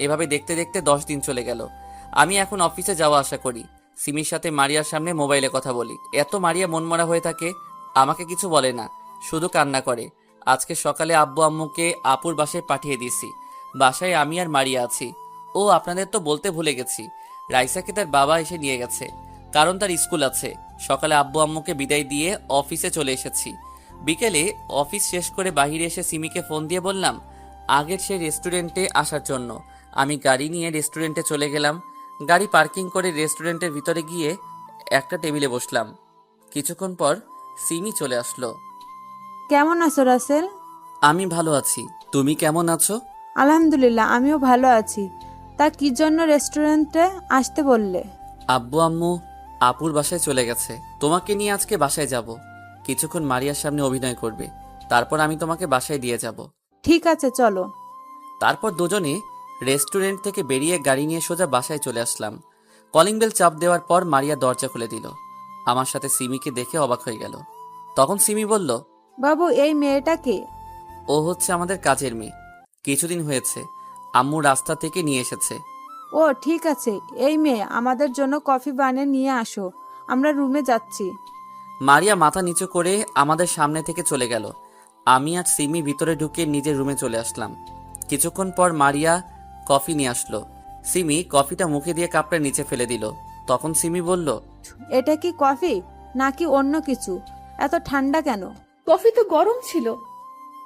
এভাবে দেখতে দেখতে 10 দিন চলে গেল। আমি এখন অফিসে যাওয়া আসা করি। সিমির সাথে মারিয়ার সামনে মোবাইলে কথা বলি। এত মারিয়া মনমরা হয়ে থাকে, আমাকে কিছু বলে না, শুধু কান্না করে। আজকে সকালে আব্বু আম্মুকে আপুর বাসায় পাঠিয়ে দিছি। বাসায় আমি আর মারিয়া আছি। ও, আপনাদের তো বলতে ভুলে গেছি, রাইসাকে তার বাবা এসে নিয়ে গেছে, কারণ তার স্কুল আছে। সকালে আব্বু আম্মুকে বিদায় দিয়ে অফিসে চলে এসেছি। বিকেলে অফিস শেষ করে বাইরে এসে সিমিকে ফোন দিয়ে বললাম আগের সেই রেস্টুরেন্টে আসার জন্য। আমি গাড়ি নিয়ে রেস্টুরেন্টে চলে গেলাম। গাড়ি পার্কিং করে রেস্টুরেন্টের ভিতরে গিয়ে একটা টেবিলে বসলাম। কিছুক্ষণ পর সিমি চলে আসলো। কেমন আছো রাসেল? আমি ভালো আছি, তুমি কেমন আছো? আলহামদুলিল্লাহ, আমিও ভালো আছি। তা কি জন্য রেস্টুরেন্টে আসতে বললে? আব্বু আম্মু আপুর বাসায় চলে গেছে। তোমাকে নিয়ে আজকে বাসায় যাব। কিছুক্ষণ মারিয়ার সামনে অভিনয় করবে, তারপর আমি তোমাকে বাসায় দিয়ে যাব। ঠিক আছে, চলো। তারপর দুজনে রেস্টুরেন্ট থেকে বেরিয়ে গাড়ি নিয়ে সোজা বাসায় চলে আসলাম। কলিং বেল চাপ দেওয়ার পর মারিয়া দরজা খুলে দিল। আমার সাথে সিমিকে দেখে অবাক হয়ে গেল। তখন সিমি বলল, বাবু, এই মেয়েটা কে? ও হচ্ছে আমাদের কাজের মেয়ে। কিছুদিন হয়েছে আম্মু রাস্তা থেকে নিয়ে এসেছে। ও ঠিক আছে, এই মেয়ে আমাদের জন্য কফি বানিয়ে নিয়ে আসো, আমরা রুমে যাচ্ছি। মারিয়া মাথা নিচু করে আমাদের সামনে থেকে চলে গেল। আমি আর সিমি ভিতরে ঢুকে নিজের রুমে চলে আসলাম। কিছুক্ষণ পর মারিয়া কফি নিয়ে আসলো। সিমি কফিটা মুখে দিয়ে কাপড়ে নিচে ফেলে দিল। তখন সিমি বলল, এটা কি কফি নাকি অন্য কিছু? এত ঠান্ডা কেন? কফি তো গরম ছিল।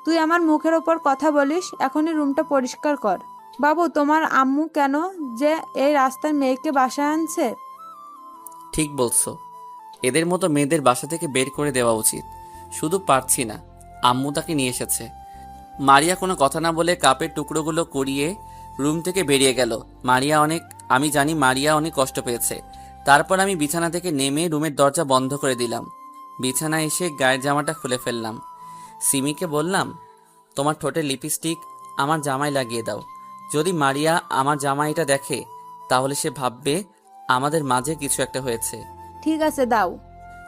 তুই আমার মুখের ওপর কথা বলিস? এখনই রুমটা পরিষ্কার কর। বাবু, তোমার আম্মু কেন যে এই রাস্তায় মেয়েকে বাসায় আনছে? ঠিক বলছো, এদের মতো মেয়েদের বাসা থেকে বের করে দেওয়া উচিত। শুধু পারছি না, আম্মু তাকে নিয়ে এসেছে। মারিয়া কোনো কথা না বলে কাপের টুকরোগুলো কুড়িয়ে রুম থেকে বেরিয়ে গেল। আমি জানি মারিয়া অনেক কষ্ট পেয়েছে। তারপর আমি বিছানা থেকে নেমে রুমের দরজা বন্ধ করে দিলাম। বিছানায় এসে গায়ের জামাটা খুলে ফেললাম। সিমিকে বললাম, তোমার ঠোঁটের লিপস্টিক আমার জামায় লাগিয়ে দাও। যদি মারিয়া আমার জামাইটা দেখে তাহলে সে ভাববে আমাদের মাঝে কিছু একটা হয়েছে। ঠিক আছে, দাও।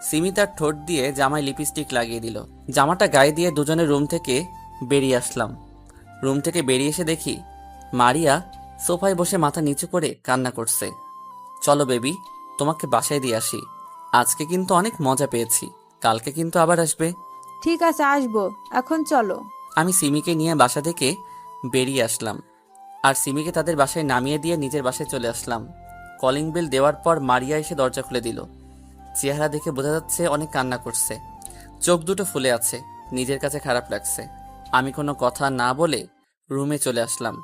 সিমি তার ঠোঁট দিয়ে জামায় লিপস্টিক লাগিয়ে দিল। জামাটা গায়ে দিয়ে দুজনে রুম থেকে বেরিয়ে আসলাম। রুম থেকে বেরিয়ে এসে দেখি মারিয়া সোফায় বসে মাথা নিচু করে কান্না করছে। চলো বেবি, তোমাকে বাসায় দিয়ে আসি। আজকে কিন্তু অনেক মজা পেয়েছি, কালকে কিন্তু আবার আসবে। ঠিক আছে, আসবো। এখন চলো। আমি সিমিকে নিয়ে বাসা থেকে বেরিয়ে আসলাম আর সিমিকে তাদের বাসায় নামিয়ে দিয়ে নিজের বাসায় চলে আসলাম। কলিং বেল দেওয়ার পর মারিয়া এসে দরজা খুলে দিল। চেহারা দেখে বোঝা যাচ্ছে অনেক কান্না করছে, চোখ দুটো ফুলে আছে। নিজের কাছে খারাপ লাগছে। আমি কোনো কথা না বলে রুমে চলে আসলাম।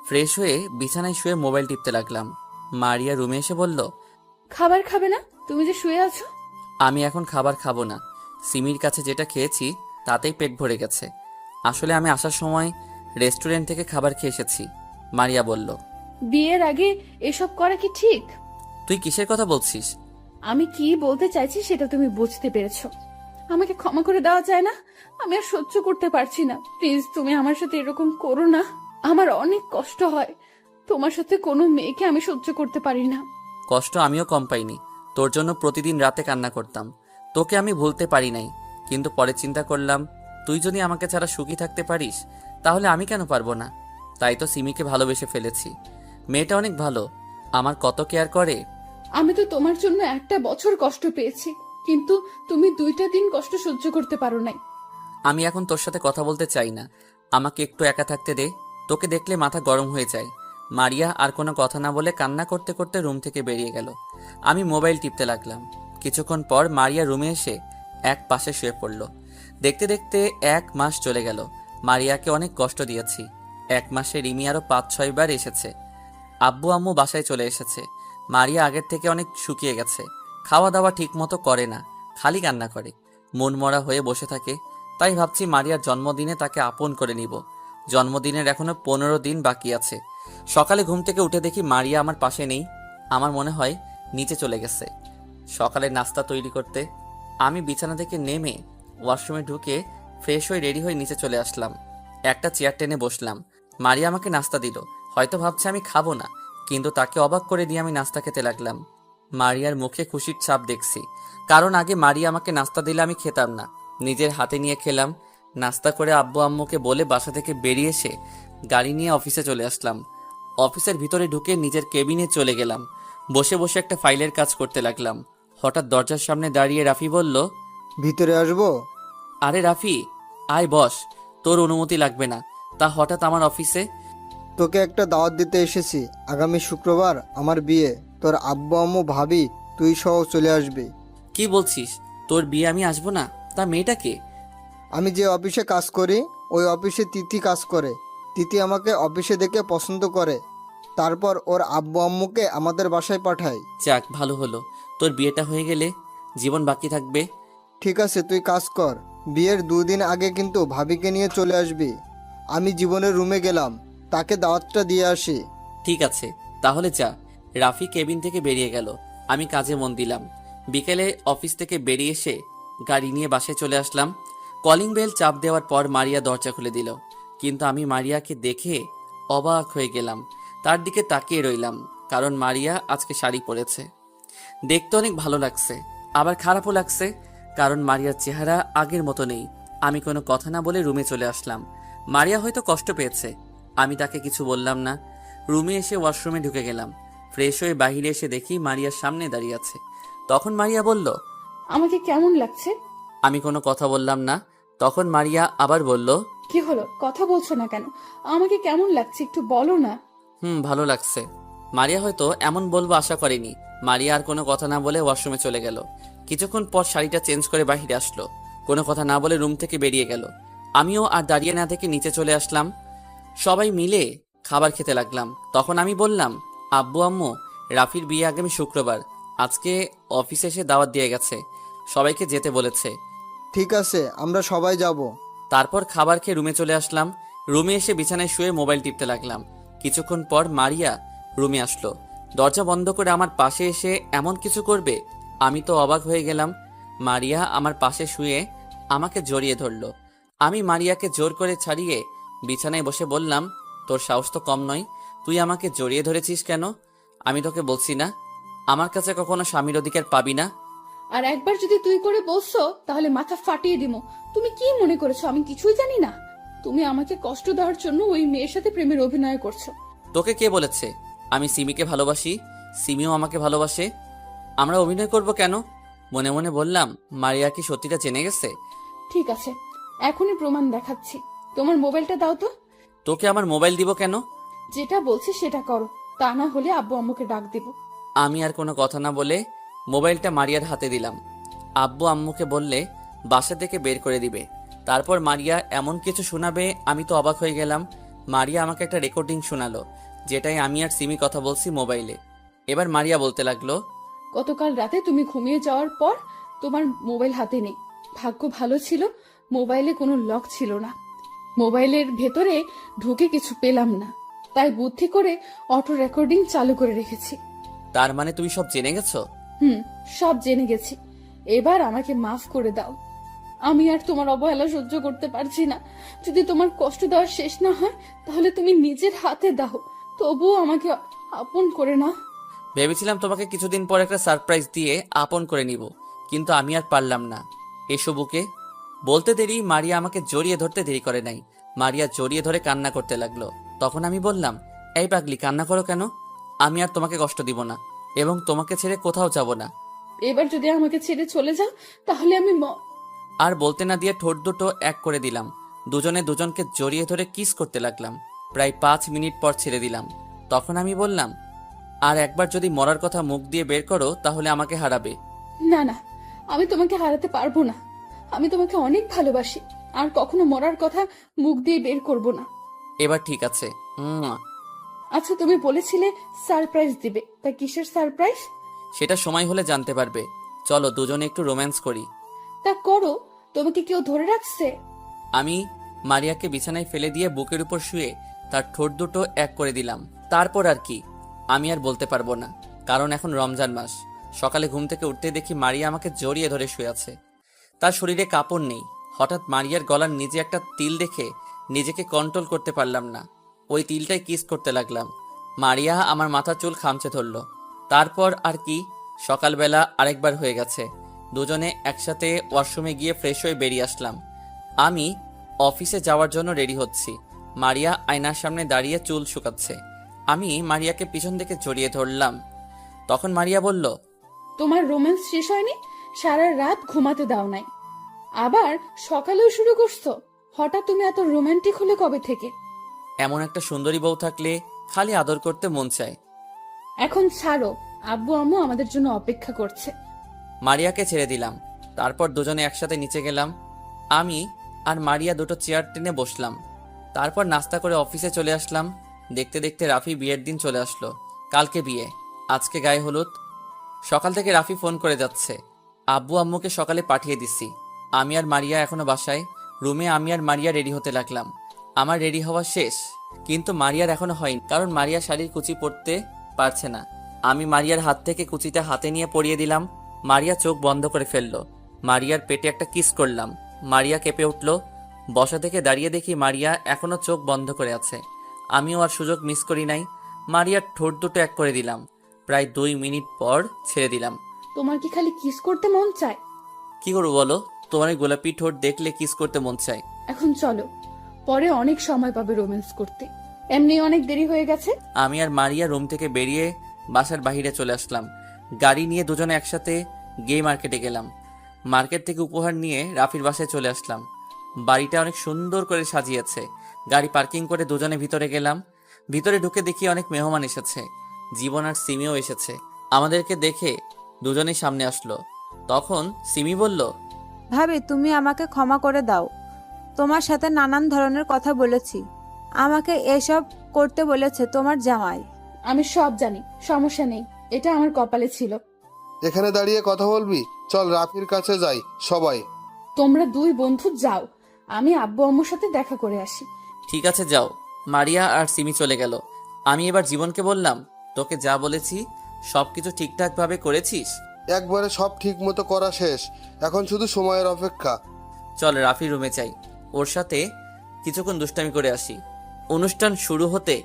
ফ্রেশ হয়ে বিছানায় শুয়ে মোবাইল টিপতে লাগলাম। মারিয়া রুমে এসে বলল, খাবার খাবে না? তুমি যে শুয়ে আছো। আমি এখন খাবার খাবো না। সিমির কাছে যেটা খেয়েছি তাতেই পেট ভরে গেছে। আসলে আমি আসার সময় রেস্টুরেন্ট থেকে খাবার খেয়ে এসেছি। মারিয়া বলল, বিয়ের আগে এসব করা কি ঠিক? তুই কিসের কথা বলছিস? আমি কি বলতে চাইছি সেটা তুমি বুঝতে পেরেছো। আমাকে ক্ষমা করে দেওয়া যায় না? আমি আর সহ্য করতে পারছি না। প্লিজ, তুমি আমার সাথে এরকম করো না। আমার অনেক কষ্ট হয়। তোমার সাথে কোনো মেয়েকে আমি সহ্য করতে পারি না। কষ্ট আমিও কম পাইনি। তোর জন্য প্রতিদিন রাতে কান্না করতাম। তোকে আমি ভুলতে পারি নাই, কিন্তু পরে চিন্তা করলাম তুই যদি আমাকে ছাড়া সুখী থাকতে পারিস তাহলে আমি কেন পারবো না। তাই তো সিমিকে ভালোবেসে ফেলেছি। মেয়েটা অনেক ভালো, আমার কত কেয়ার করে। আমি তো তোমার জন্য 1 বছর কষ্ট পেয়েছি, কিন্তু তুমি 2টা দিন কষ্ট সহ্য করতে পারো নাই। আমি এখন তোর সাথে কথা বলতে চাই না, আমাকে একটু একা থাকতে দে। তোকে দেখলে মাথা গরম হয়ে যায়। মারিয়া আর কোনো কথা না বলে কান্না করতে করতে রুম থেকে বেরিয়ে গেল। আমি মোবাইল টিপতে লাগলাম। কিছুক্ষণ পর মারিয়া রুমে এসে এক পাশে শুয়ে পড়ল। দেখতে দেখতে 1 মাস চলে গেল। মারিয়াকে অনেক কষ্ট দিয়েছি। 1 মাসে রিমি আরো 5-6 বার এসেছে। আব্বু আম্মু বাসায় চলে এসেছে। মারিয়া আগের থেকে অনেক শুকিয়ে গেছে। খাওয়া দাওয়া ঠিক মতো করে না, খালি কান্না করে, মন মরা হয়ে বসে থাকে। তাই ভাবছি মারিয়ার জন্মদিনে তাকে আপন করে নিব। জন্মদিনের এখনো 15 দিন বাকি আছে। সকালে ঘুম থেকে উঠে দেখি মারিয়া আমার পাশে নেই। আমার মনে হয় নিচে চলে গেছে সকালে নাস্তা তৈরি করতে। আমি বিছানা থেকে নেমে ওয়াশরুমে ঢুকে ফ্রেশ হয়ে রেডি হয়ে নিচে চলে আসলাম। একটা চেয়ার টেনে বসলাম। মারিয়া আমাকে নাস্তা দিল। হয়তো ভাবছে আমি খাবো না, কিন্তু তাকে অবাক করে দিয়ে আমি নাস্তা খেতে লাগলাম। মারিয়ার মুখে খুশির ছাপ দেখছি, কারণ আগে মারিয়া আমাকে নাস্তা দিলে আমি খেতাম না, নিজের হাতে নিয়ে খেলাম। নাস্তা করে আব্বু আম্মুকে বলে বাসা থেকে বেরিয়ে এসে গাড়ি নিয়ে অফিসে চলে আসলাম। অফিসের ভিতরে ঢুকে নিজের কেবিনে চলে গেলাম। বসে বসে একটা ফাইলের কাজ করতে লাগলাম। হঠাৎ দরজার সামনে দাঁড়িয়ে রাফি বলল, ভিতরে আসবো? আরে রাফি, আয় বস। তোর অনুমতি লাগবে না। তা হঠাৎ আমার অফিসে? তোকে একটা দাওয়াত দিতে এসেছি। আগামী শুক্রবার আমার বিয়ে। তোর আব্বু আম্মু ভাবি তুই সহ চলে আসবি। কি বলছিস? তোর বিয়ে আমি আসবো না? তা মেয়েটা কে? আমি যে অফিসে কাজ করি ওই অফিসে তিথি কাজ করে। তিথি আমাকে অফিসে দেখে পছন্দ করে, তারপর ওর আব্বু আম্মুকে আমাদের বাসায় পাঠায়। যাক, ভালো হলো। তোর বিয়েটা হয়ে গেলে জীবন বাকি থাকবে। ঠিক আছে, তুই কাজ কর। বিয়ের 2 দিন আগে কিন্তু ভাবিকে নিয়ে চলে আসবি। আমি জীবনের রুমে গেলাম, তাকে দাওয়াতটা দিয়ে আসি। ঠিক আছে, তাহলে যা। রাফি কেবিন থেকে বেরিয়ে গেল, আমি কাজে মন দিলাম। বিকেলে অফিস থেকে বেরিয়ে এসে গাড়ি নিয়ে বাসায় চলে আসলাম। কলিং বেল চাপ দেওয়ার পর মারিয়া দরজা খুলে দিল, কিন্তু আমি মারিয়াকে দেখে অবাক হয়ে গেলাম। তার দিকে তাকিয়ে রইলাম, কারণ মারিয়া আজকে শাড়ি পরেছে। দেখতে অনেক ভালো লাগছে, আবার খারাপও লাগছে, কারণ মারিয়ার চেহারা আগের মতো নেই। আমি কোনো কথা না বলে রুমে চলে আসলাম। মারিয়া হয়তো কষ্ট পেয়েছে, আমি তাকে কিছু বললাম না। রুমে এসে ওয়াশরুমে ঢুকে গেলাম। ফ্রেশ হয়ে বাইরে এসে দেখি মারিয়ার সামনে দাঁড়িয়ে আছে। তখন মারিয়া বলল, আমাকে কেমন লাগছে? আমি কোনো কথা বললাম না। তখন মারিয়া আবার বলল, কি হলো, কথা বলছো না কেন? আমাকে কেমন লাগছে একটু বলো না। ভালো লাগছে। মারিয়া হয়তো এমন বলবো আশা করেনি। মারিয়া আর কোনো কথা না বলে ওয়াশরুমে চলে গেল। কিছুক্ষণ পর শাড়িটা চেঞ্জ করে বাইরে আসলো, কোনো কথা না বলে রুম থেকে বেরিয়ে গেল। আমিও আর দাঁড়িয়ে না থেকে নিচে চলে আসলাম। সবাই মিলে খাবার খেতে লাগলাম। তখন আমি বললাম, আব্বু আম্মু, রাফির বিয়ে আগামী শুক্রবার, আজকে অফিসে এসে দাওয়াত দিয়ে গেছে, সবাইকে যেতে বলেছে। ঠিক আছে, আমরা সবাই যাব। তারপর খাবার খেয়ে রুমে চলে আসলাম। রুমে এসে বিছানায় শুয়ে মোবাইল টিপতে লাগলাম। কিছুক্ষণ পর মারিয়া রুমে আসলো। দরজা বন্ধ করে আমার পাশে এসে এমন কিছু করবে, আমি তো অবাক হয়ে গেলাম। মারিয়া আমার পাশে শুয়ে আমাকে জড়িয়ে ধরলো। আমি মারিয়াকে জোর করে ছাড়িয়ে বিছানায় বসে বললাম, তোর সাহস তো কম নয়, তুই আমাকে জড়িয়ে ধরেছিস কেন? আমি তোকে বলছি না আমার কাছে কখনো স্বামীর অধিকার পাবি না? আর একবার যদি তুই করে বলছো তাহলে মাথা ফাটিয়ে দিমো। তুমি কি মনে করেছো আমি কিছুই জানি না? তুমি আমাকে কষ্ট দেওয়ার জন্য ওই মেয়ের সাথে প্রেমের অভিনয় করছো। তোকে কে বলেছে আমি সিমিকে ভালোবাসি? সিমিও আমাকে ভালোবাসে। আমরা অভিনয় করব কেন? মনে মনে বললাম, মারিয়া কি সত্যিটা জেনে গেছে? ঠিক আছে, এখনই প্রমাণ দেখাচ্ছি। তোমার মোবাইলটা দাও তো। তোকে আমার মোবাইল দিব কেন? যেটা বলছি সেটা করো, তা না হলে আব্বু আম্মুকে ডাক দিব। আমি আর কোনো কথা না বলে মোবাইলটা মারিয়ার হাতে দিলাম। আব্বু আম্মুকে বললে বাসা থেকে বের করে দিবে। তারপর মারিয়া এমন কিছু শোনাবে, আমি তো অবাক হয়ে গেলাম। মারিয়া আমাকে একটা রেকর্ডিং শোনালো, যেটাই আমি আর সিমি কথা বলছি মোবাইলে। এবার মারিয়া বলতে লাগলো, গতকাল রাতে তুমি ঘুমিয়ে যাওয়ার পর তোমার মোবাইল হাতে নেই। ভাগ্য ভালো ছিল মোবাইলে কোনো লক ছিল না। মোবাইলের ভেতরে ঢুকে কিছু পেলাম না, তাই বুদ্ধি করে অটো রেকর্ডিং চালু করে রেখেছি। তার মানে তুমি সব জেনে গেছো? সব জেনে গেছি। এবার আমাকে মাফ করে দাও। আমি আর তোমার অবহেলা সহ্য করতে পারছি না। যদি তোমার কষ্ট দেওয়ার শেষ না হয় তাহলে তুমি নিজের হাতে দাও, তবুও আমাকে আপন করে নাও। ভেবেছিলাম তোমাকে কিছুদিন পর একটা সারপ্রাইজ দিয়ে আপন করে নিব, কিন্তু আমি আর পারলাম না। এসো বুকে। বলতে দেরি মারিয়া আমাকে জড়িয়ে ধরতে দেরি করে নাই। মারিয়া জড়িয়ে ধরে কান্না করতে লাগলো। তখন আমি বললাম, এই পাগলি, কান্না করো কেন? আমি আর তোমাকে কষ্ট দিব না, এবং তোমাকে ছেড়ে কোথাও যাব না। এবার যদি আমাকে ছেড়ে চলে যাও তাহলে আমি আর বলতে না দিয়ে ঠোঁট দুটো এক করে দিলাম। দুজনে দুজনকে জড়িয়ে ধরে কিস করতে লাগলাম। প্রায় 5 মিনিট পর ছেড়ে দিলাম। তখন আমি বললাম, আর একবার যদি মরার কথা মুখ দিয়ে বের করো তাহলে আমাকে হারাবে। না না, আমি তোমাকে হারাতে পারবো না। আমি তোমাকে অনেক ভালোবাসি, আর কখনো মরার কথা মুখ দিয়ে বের করব না। এবার ঠিক আছে। আচ্ছা, তুমি বলেছিলে সারপ্রাইজ দিবে, তা কিসের সারপ্রাইজ? সেটা সময় হলে জানতে পারবে। চলো দুজনে একটু রোম্যান্স করি। তা করো। তোমাকে কেউ ধরে রাখছে? আমি মারিয়াকে বিছানায় ফেলে দিয়ে বুকের উপর শুয়ে তার ঠোঁট দুটো এক করে দিলাম। তারপর আর কি আমি আর বলতে পারবো না, কারণ এখন রমজান মাস। সকালে ঘুম থেকে উঠতে দেখি মারিয়া আমাকে জড়িয়ে ধরে শুয়ে আছে। তার শরীরে কাপড় নেই। হঠাৎ মারিয়ার গলার নিচে একটা তিল দেখে নিজেকে কন্ট্রোল করতে পারলাম না। ওই তিলটাই কিস করতে লাগলাম। মারিয়া আমার মাথার চুল খামচে ধরল। তারপর আর কি, সকালবেলা আরেকবার হয়ে গেছে। দুজনে একসাথে ওয়াশরুমে গিয়ে ফ্রেশ হয়ে বেরিয়ে আসলাম। আমি অফিসে যাওয়ার জন্য রেডি হচ্ছি। মারিয়া আয়নার সামনে দাঁড়িয়ে চুল শুকাচ্ছে। আমি মারিয়াকে পিছন থেকে জড়িয়ে ধরলাম। তখন মারিয়া বলল, তোমার রোম্যান্স শেষ হয়নি? সারা রাত ঘুমাতে দাও নাই, আবার সকালেও শুরু করছো। হঠাৎ তুমি এত রোমান্টিক হলে কবে থেকে? এমন একটা সুন্দরী বউ থাকলে খালি আদর করতে মন চায়। এখন ছাড়ো, আব্বু আম্মু আমাদের জন্য অপেক্ষা করছে। মারিয়াকে ছেড়ে দিলাম। তারপর দুজনে একসাথে নিচে গেলাম। আমি আর মারিয়া দুটো চেয়ার টেনে বসলাম। তারপর নাস্তা করে অফিসে চলে আসলাম। দেখতে দেখতে রাফি বিয়ের দিন চলে আসলো। কালকে বিয়ে, আজকে গায়ে হলুদ। সকাল থেকে রাফি ফোন করে যাচ্ছে। আব্বু আম্মুকে সকালে পাঠিয়ে দিছি। আমি আর মারিয়া এখনো বাসায়। রুমে আমি আর মারিয়া রেডি হতে লাগলাম। আমার রেডি হওয়া শেষ, কিন্তু মারিয়ার এখনো হয়নি, কারণ মারিয়া শাড়ির কুচি পরতে পারছে না। আমি মারিয়ার হাত থেকে কুচিটা হাতে নিয়ে পরিয়ে দিলাম। মারিয়া চোখ বন্ধ করে ফেললো। মারিয়ার পেটে একটা কিস করলাম। মারিয়া কেঁপে উঠল। বসা থেকে দাঁড়িয়ে দেখি মারিয়া এখনো চোখ বন্ধ করে আছে। আমিও আর সুযোগ মিস করি নাই। মারিয়ার ঠোঁট দুটো এক করে দিলাম। প্রায় 2 মিনিট পর ছেড়ে দিলাম। তোমার কি খালি কিস করতে মন চায়? কি করবো বলো, তোমার এই গোলাপি ঠোঁট দেখলে কিস করতে মন চায়। এখন চলো, পরে অনেক সময় পাবে রোম্যান্স করতে, এমনি অনেক দেরি হয়ে গেছে। আমি আর মারিয়া রুম থেকে বেরিয়ে বাসার বাইরে চলে আসলাম। গাড়ি নিয়ে দুজনে একসাথে গে মার্কেটে গেলাম। মার্কেট থেকে উপহার নিয়ে রাফির বাসায় চলে আসলাম। বাড়িটা অনেক সুন্দর করে সাজিয়েছে। গাড়ি পার্কিং করে দুজনে ভিতরে গেলাম। ভিতরে ঢুকে দেখি অনেক মেহমান এসেছে। জীবন আর সিমিও এসেছে। আমাদেরকে দেখে দুজনেই সামনে আসলো। তখন সিমি বলল, ভাবি তুমি আমাকে ক্ষমা করে দাও, তোমার সাথে নানান ধরনের কথা বলেছি। আমাকে এসব করতে বলেছে তোমার জামাই। আমি সব জানি, সমস্যা নেই, এটা আমার কপালে ছিল। এখানে দাঁড়িয়ে কথা বলবি? চল রাফির কাছে যাই সবাই। তোমরা 2 বন্ধু যাও, আমি আব্বু আম্মুর সাথে দেখা করে আসি। ঠিক আছে যাও। মারিয়া আর সিমি চলে গেল। আমি এবার জীবনকে বললাম, তোকে যা বলেছি সবকিছু ঠিকঠাকভাবে করেছিস? একবারে সব ঠিক মতো করা শেষ, এখন শুধু সময়ের অপেক্ষা। চল রাফি রুমে যাই, ওর সাথে কিছুক্ষণ দুষ্টামি করে আসি। অনুষ্ঠান শুরু হতে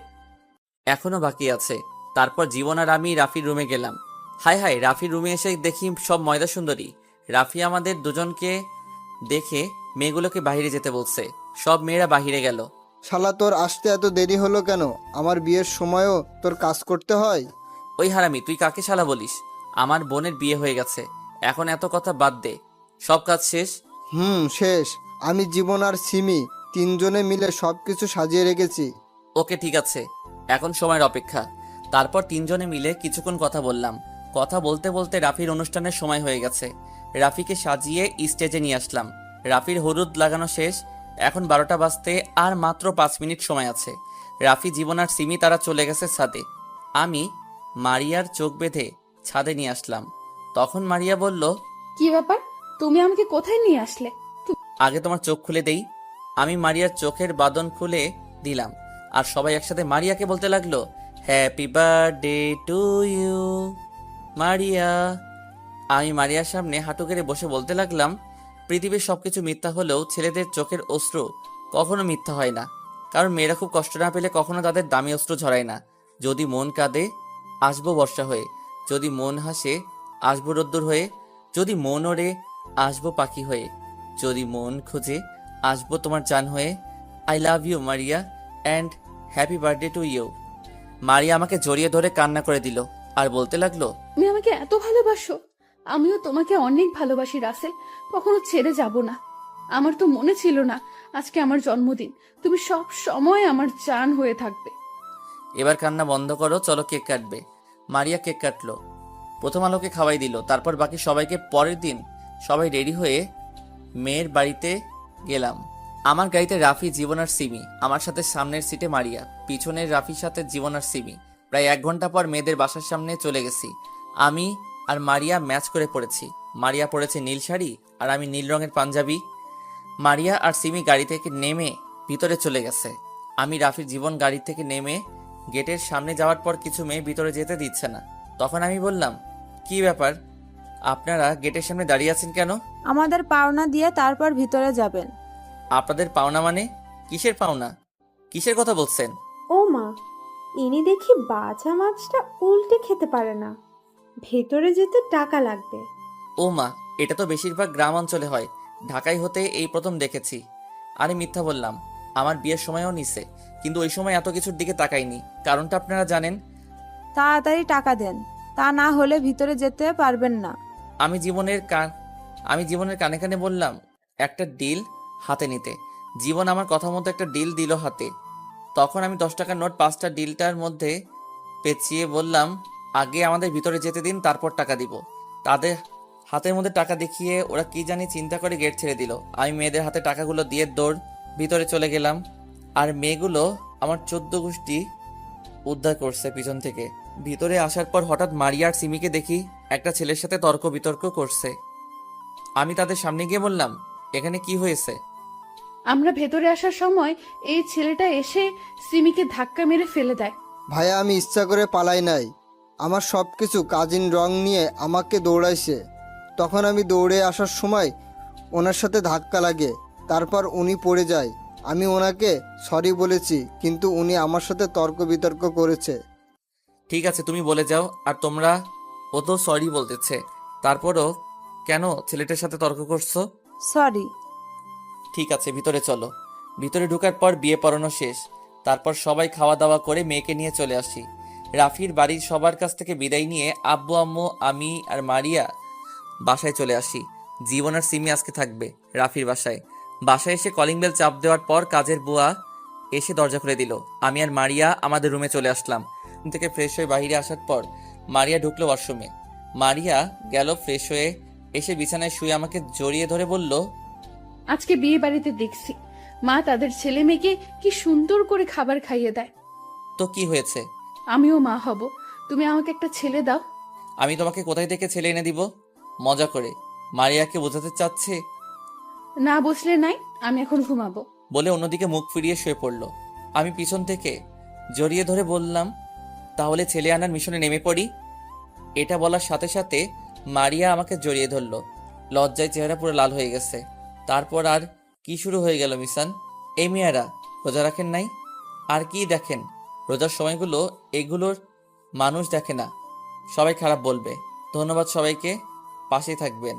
এখনো বাকি আছে। তারপর জীবন আর আমি রাফির রুমে গেলাম। হায় হায়, রাফির রুমে এসে দেখি সব ময়দা সুন্দরী। রাফি আমাদের দুজনকে দেখে মেয়েগুলোকে বাইরে যেতে বলছে। সব মেয়েরা বাইরে গেল। শালা, তোর আসতে এত দেরি হলো কেন? আমার বিয়ের সময়ও তোর কাজ করতে হয়? ওই হারামি, তুই কাকে শালা বলিস? আমার বোনের বিয়ে হয়ে গেছে, এখন এত কথা বাদ দে। সব কাজ শেষ। শেষ। আমি, জীবন আর সিমি 3 জনে মিলে সবকিছু সাজিয়ে রেখেছি। ওকে ঠিক আছে, এখন সময়ের অপেক্ষা। তারপর 3 জনে মিলে কিছুক্ষণ কথা বললাম। কথা বলতে বলতে রাফির অনুষ্ঠানের সময় হয়ে গেছে। রাফিকে সাজিয়ে স্টেজে নিয়ে আসলাম। রাফির হলুদ লাগানো শেষ। এখন 12টা বাজতে আর মাত্র 5 মিনিট সময় আছে। রাফি, জীবন আর সিমি তারা চলে গেছে ছাদে। আমি মারিয়ার চোখ বেঁধে ছাদে নিয়ে আসলাম। তখন মারিয়া বলল, কি ব্যাপার, তুমি আমাকে কোথায় নিয়ে আসলে? আগে তোমার চোখ খুলে দেই। আমি মারিয়ার চোখের বাঁধন খুলে দিলাম। আর সবাই একসাথে মারিয়াকে বলতে লাগলো, happy birthday to you Maria. আমি মারিয়ার সামনে হাঁটু গেড়ে বসে বলতে লাগলাম, পৃথিবীর সবকিছু মিথ্যা হলেও ছেলেদের চোখের অশ্রু কখনো মিথ্যা হয় না। কারণ মেয়েরা খুব কষ্ট না পেলে কখনো তাদের দামি অশ্রু ঝরায় না। যদি মন কাঁদে, আসবো বর্ষা হয়ে। যদি মন হাসে, আসবো রোদ্দুর হয়ে। যদি মন ওড়ে, আসবো পাখি হয়ে। যদি মন খুঁজে, আসবো তোমার জান হয়ে। I love you Maria and happy birthday to you. Maria আমাকে জড়িয়ে ধরে কান্না করে দিল আর বলতে লাগলো, তুমি আমাকে এত ভালোবাসো? আমিও তোমাকে অনেক ভালোবাসি রাসেল, কখনো ছেড়ে যাব না। আমার তো মনে ছিল না আজকে আমার জন্মদিন, তুমি সব সময় আমার জান হয়ে থাকবে। এবার কান্না বন্ধ করো, চলো কেক কাটবে। মারিয়া কেক কাটলো। প্রথম আলোকে খাওয়াই দিল। তারপর বাকি সবাইকে। পরের দিন সবাই রেডি হয়ে মেয়ের বাড়িতে গেলাম। আমার গাড়িতে রাফি, জীবন আর সিমি। আমার সাথে সামনের সিটে মারিয়া, পিছনের রাফির সাথে জীবন আর সিমি। প্রায় 1 ঘন্টা পর মেয়েদের বাসার সামনে চলে গেছি। আমি আর মারিয়া ম্যাচ করে পড়েছি। মারিয়া পড়েছে নীল শাড়ি আর আমি নীল রঙের পাঞ্জাবি। মারিয়া আর সিমি গাড়ি থেকে নেমে ভিতরে চলে গেছে। আমি, রাফির, জীবন গাড়ি থেকে নেমে গেটের সামনে যাওয়ার পর কিছু মেয়ে ভিতরে যেতে দিচ্ছে না। তখন আমি বললাম, কি ব্যাপার, আপনারা গেটের সামনে দাঁড়িয়ে আছেন কেন? আমাদের পাওনা দিয়ে তারপর ভিতরে যাবেন। আপনাদের পাওনা মানে? কিসের পাওনা? কিসের কথা বলছেন? ও মা, ইনি দেখি বাছা মাছটা উল্টে খেতে পারে না। ভেতরে যেতে টাকা লাগবে। ও মা, এটা তো বেশিরভাগ গ্রাম অঞ্চলে হয়, ঢাকায় হতে এই প্রথম দেখেছি। আরে মিথ্যা বললাম, আমার বিয়ের সময়ও নিছে, কিন্তু ওই সময় এত কিছুর দিকে তাকাইনি। কারণটা আপনারা জানেন। তাড়াতাড়ি টাকা দেন, তা না হলে ভিতরে যেতে পারবেন না। আমি জীবনের কানে কানে বললাম একটা ডিল হাতে নিতে। জীবন আমার কথা মতো একটা ডিল দিল হাতে। তখন আমি 10 টাকার নোট 5টা ডিলটার মধ্যে পেঁচিয়ে বললাম, আগে আমাদের ভিতরে যেতে দিন, তারপর টাকা দিব। তাদের হাতের মধ্যে টাকা দেখিয়ে ওরা কি জানি চিন্তা করে গেট ছেড়ে দিল। আমি মেয়েদের হাতে টাকাগুলো দিয়ে দৌড় ভিতরে চলে গেলাম। আর মেয়েগুলো আমার 14 গোষ্ঠী উদ্ধার করছে পিছন থেকে। ভিতরে আসার পর হঠাৎ মারিয়া আর সিমিকে দেখি একটা ছেলের সাথে তর্ক বিতর্ক করছে। আমি তাদের সামনে গিয়ে বললাম, এখানে কি হয়েছে? আমরা ভেতরে আসার সময় এই ছেলেটা এসে সিমিকে ধাক্কা মেরে ফেলে দেয়। ভাইয়া আমি ইচ্ছা করে পালাই নাই, আমার সব কিছু কাজিন রং নিয়ে আমাকে দৌড়াইছে। তখন আমি দৌড়ে আসার সময় ওনার সাথে ধাক্কা লাগে, তারপর উনি পড়ে যায়। আমি ওনাকে সরি বলেছি, কিন্তু উনি আমার সাথে তর্ক বিতর্ক করেছে। ঠিক আছে, তুমি বলে যাও। আর তোমরা, ও তো সরি বলতেছে, তারপরও কেন ছেলেটার সাথে তর্ক করছো? সরি। ঠিক আছে, ভিতরে চলো। ভিতরে ঢোকার পর বিয়ে পড়ানো শেষ। তারপর সবাই খাওয়া দাওয়া করে মেয়েকে নিয়ে চলে আসি। রাফির বাড়ির সবার কাছ থেকে বিদায় নিয়ে আব্বু আম্মু আমি আর মারিয়া বাসায় চলে আসি। জীবন আর সিমি আজকে থাকবে রাফির বাসায়। বাসায় এসে কলিং বেল চাপ দেওয়ার পর কাজের বুয়া এসে দরজা খুলে দিল। আমি আর মারিয়া আমাদের রুমে চলে আসলাম। রুম থেকে ফ্রেশ হয়ে বাইরে আসার পর মারিয়া ঢুকলো ওয়াশরুমে। মারিয়া গেল ফ্রেশ হয়ে এসে বিছানায় শুয়ে আমাকে জড়িয়ে ধরে বলল, আজকে বিয়ে বাড়িতে দেখছি মা তাদের ছেলে মেয়েকে কি সুন্দর করে খাবার খাইয়ে দেয়। তো কি হয়েছে? আমিও মা হব, তুমি আমাকে একটা ছেলে দাও। আমি তোমাকে কোথায় থেকে ছেলে এনে দিব? মজা করে মারিয়াকে বোঝাতে চাচ্ছে না বসলে নাই, আমি এখন ঘুমাবো। বলে অন্যদিকে মুখ ফিরিয়ে শুয়ে পড়ল। আমি পিছন থেকে জড়িয়ে ধরে বললাম, তাহলে ছেলে আনার মিশনে নেমে পড়ি। এটা বলার সাথে সাথে মারিয়া আমাকে জড়িয়ে ধরল। লজ্জায় চেহারা পুরো লাল হয়ে গেছে। তারপর আর কি শুরু হয়ে গেল মিশন। এই মেয়েরা রোজা রাখেন নাই? আর কি দেখেন? রোজার সময়গুলো এগুলোর মানুষ দেখে না। সবাই খারাপ বলবে। ধন্যবাদ সবাইকে, পাশেই থাকবেন।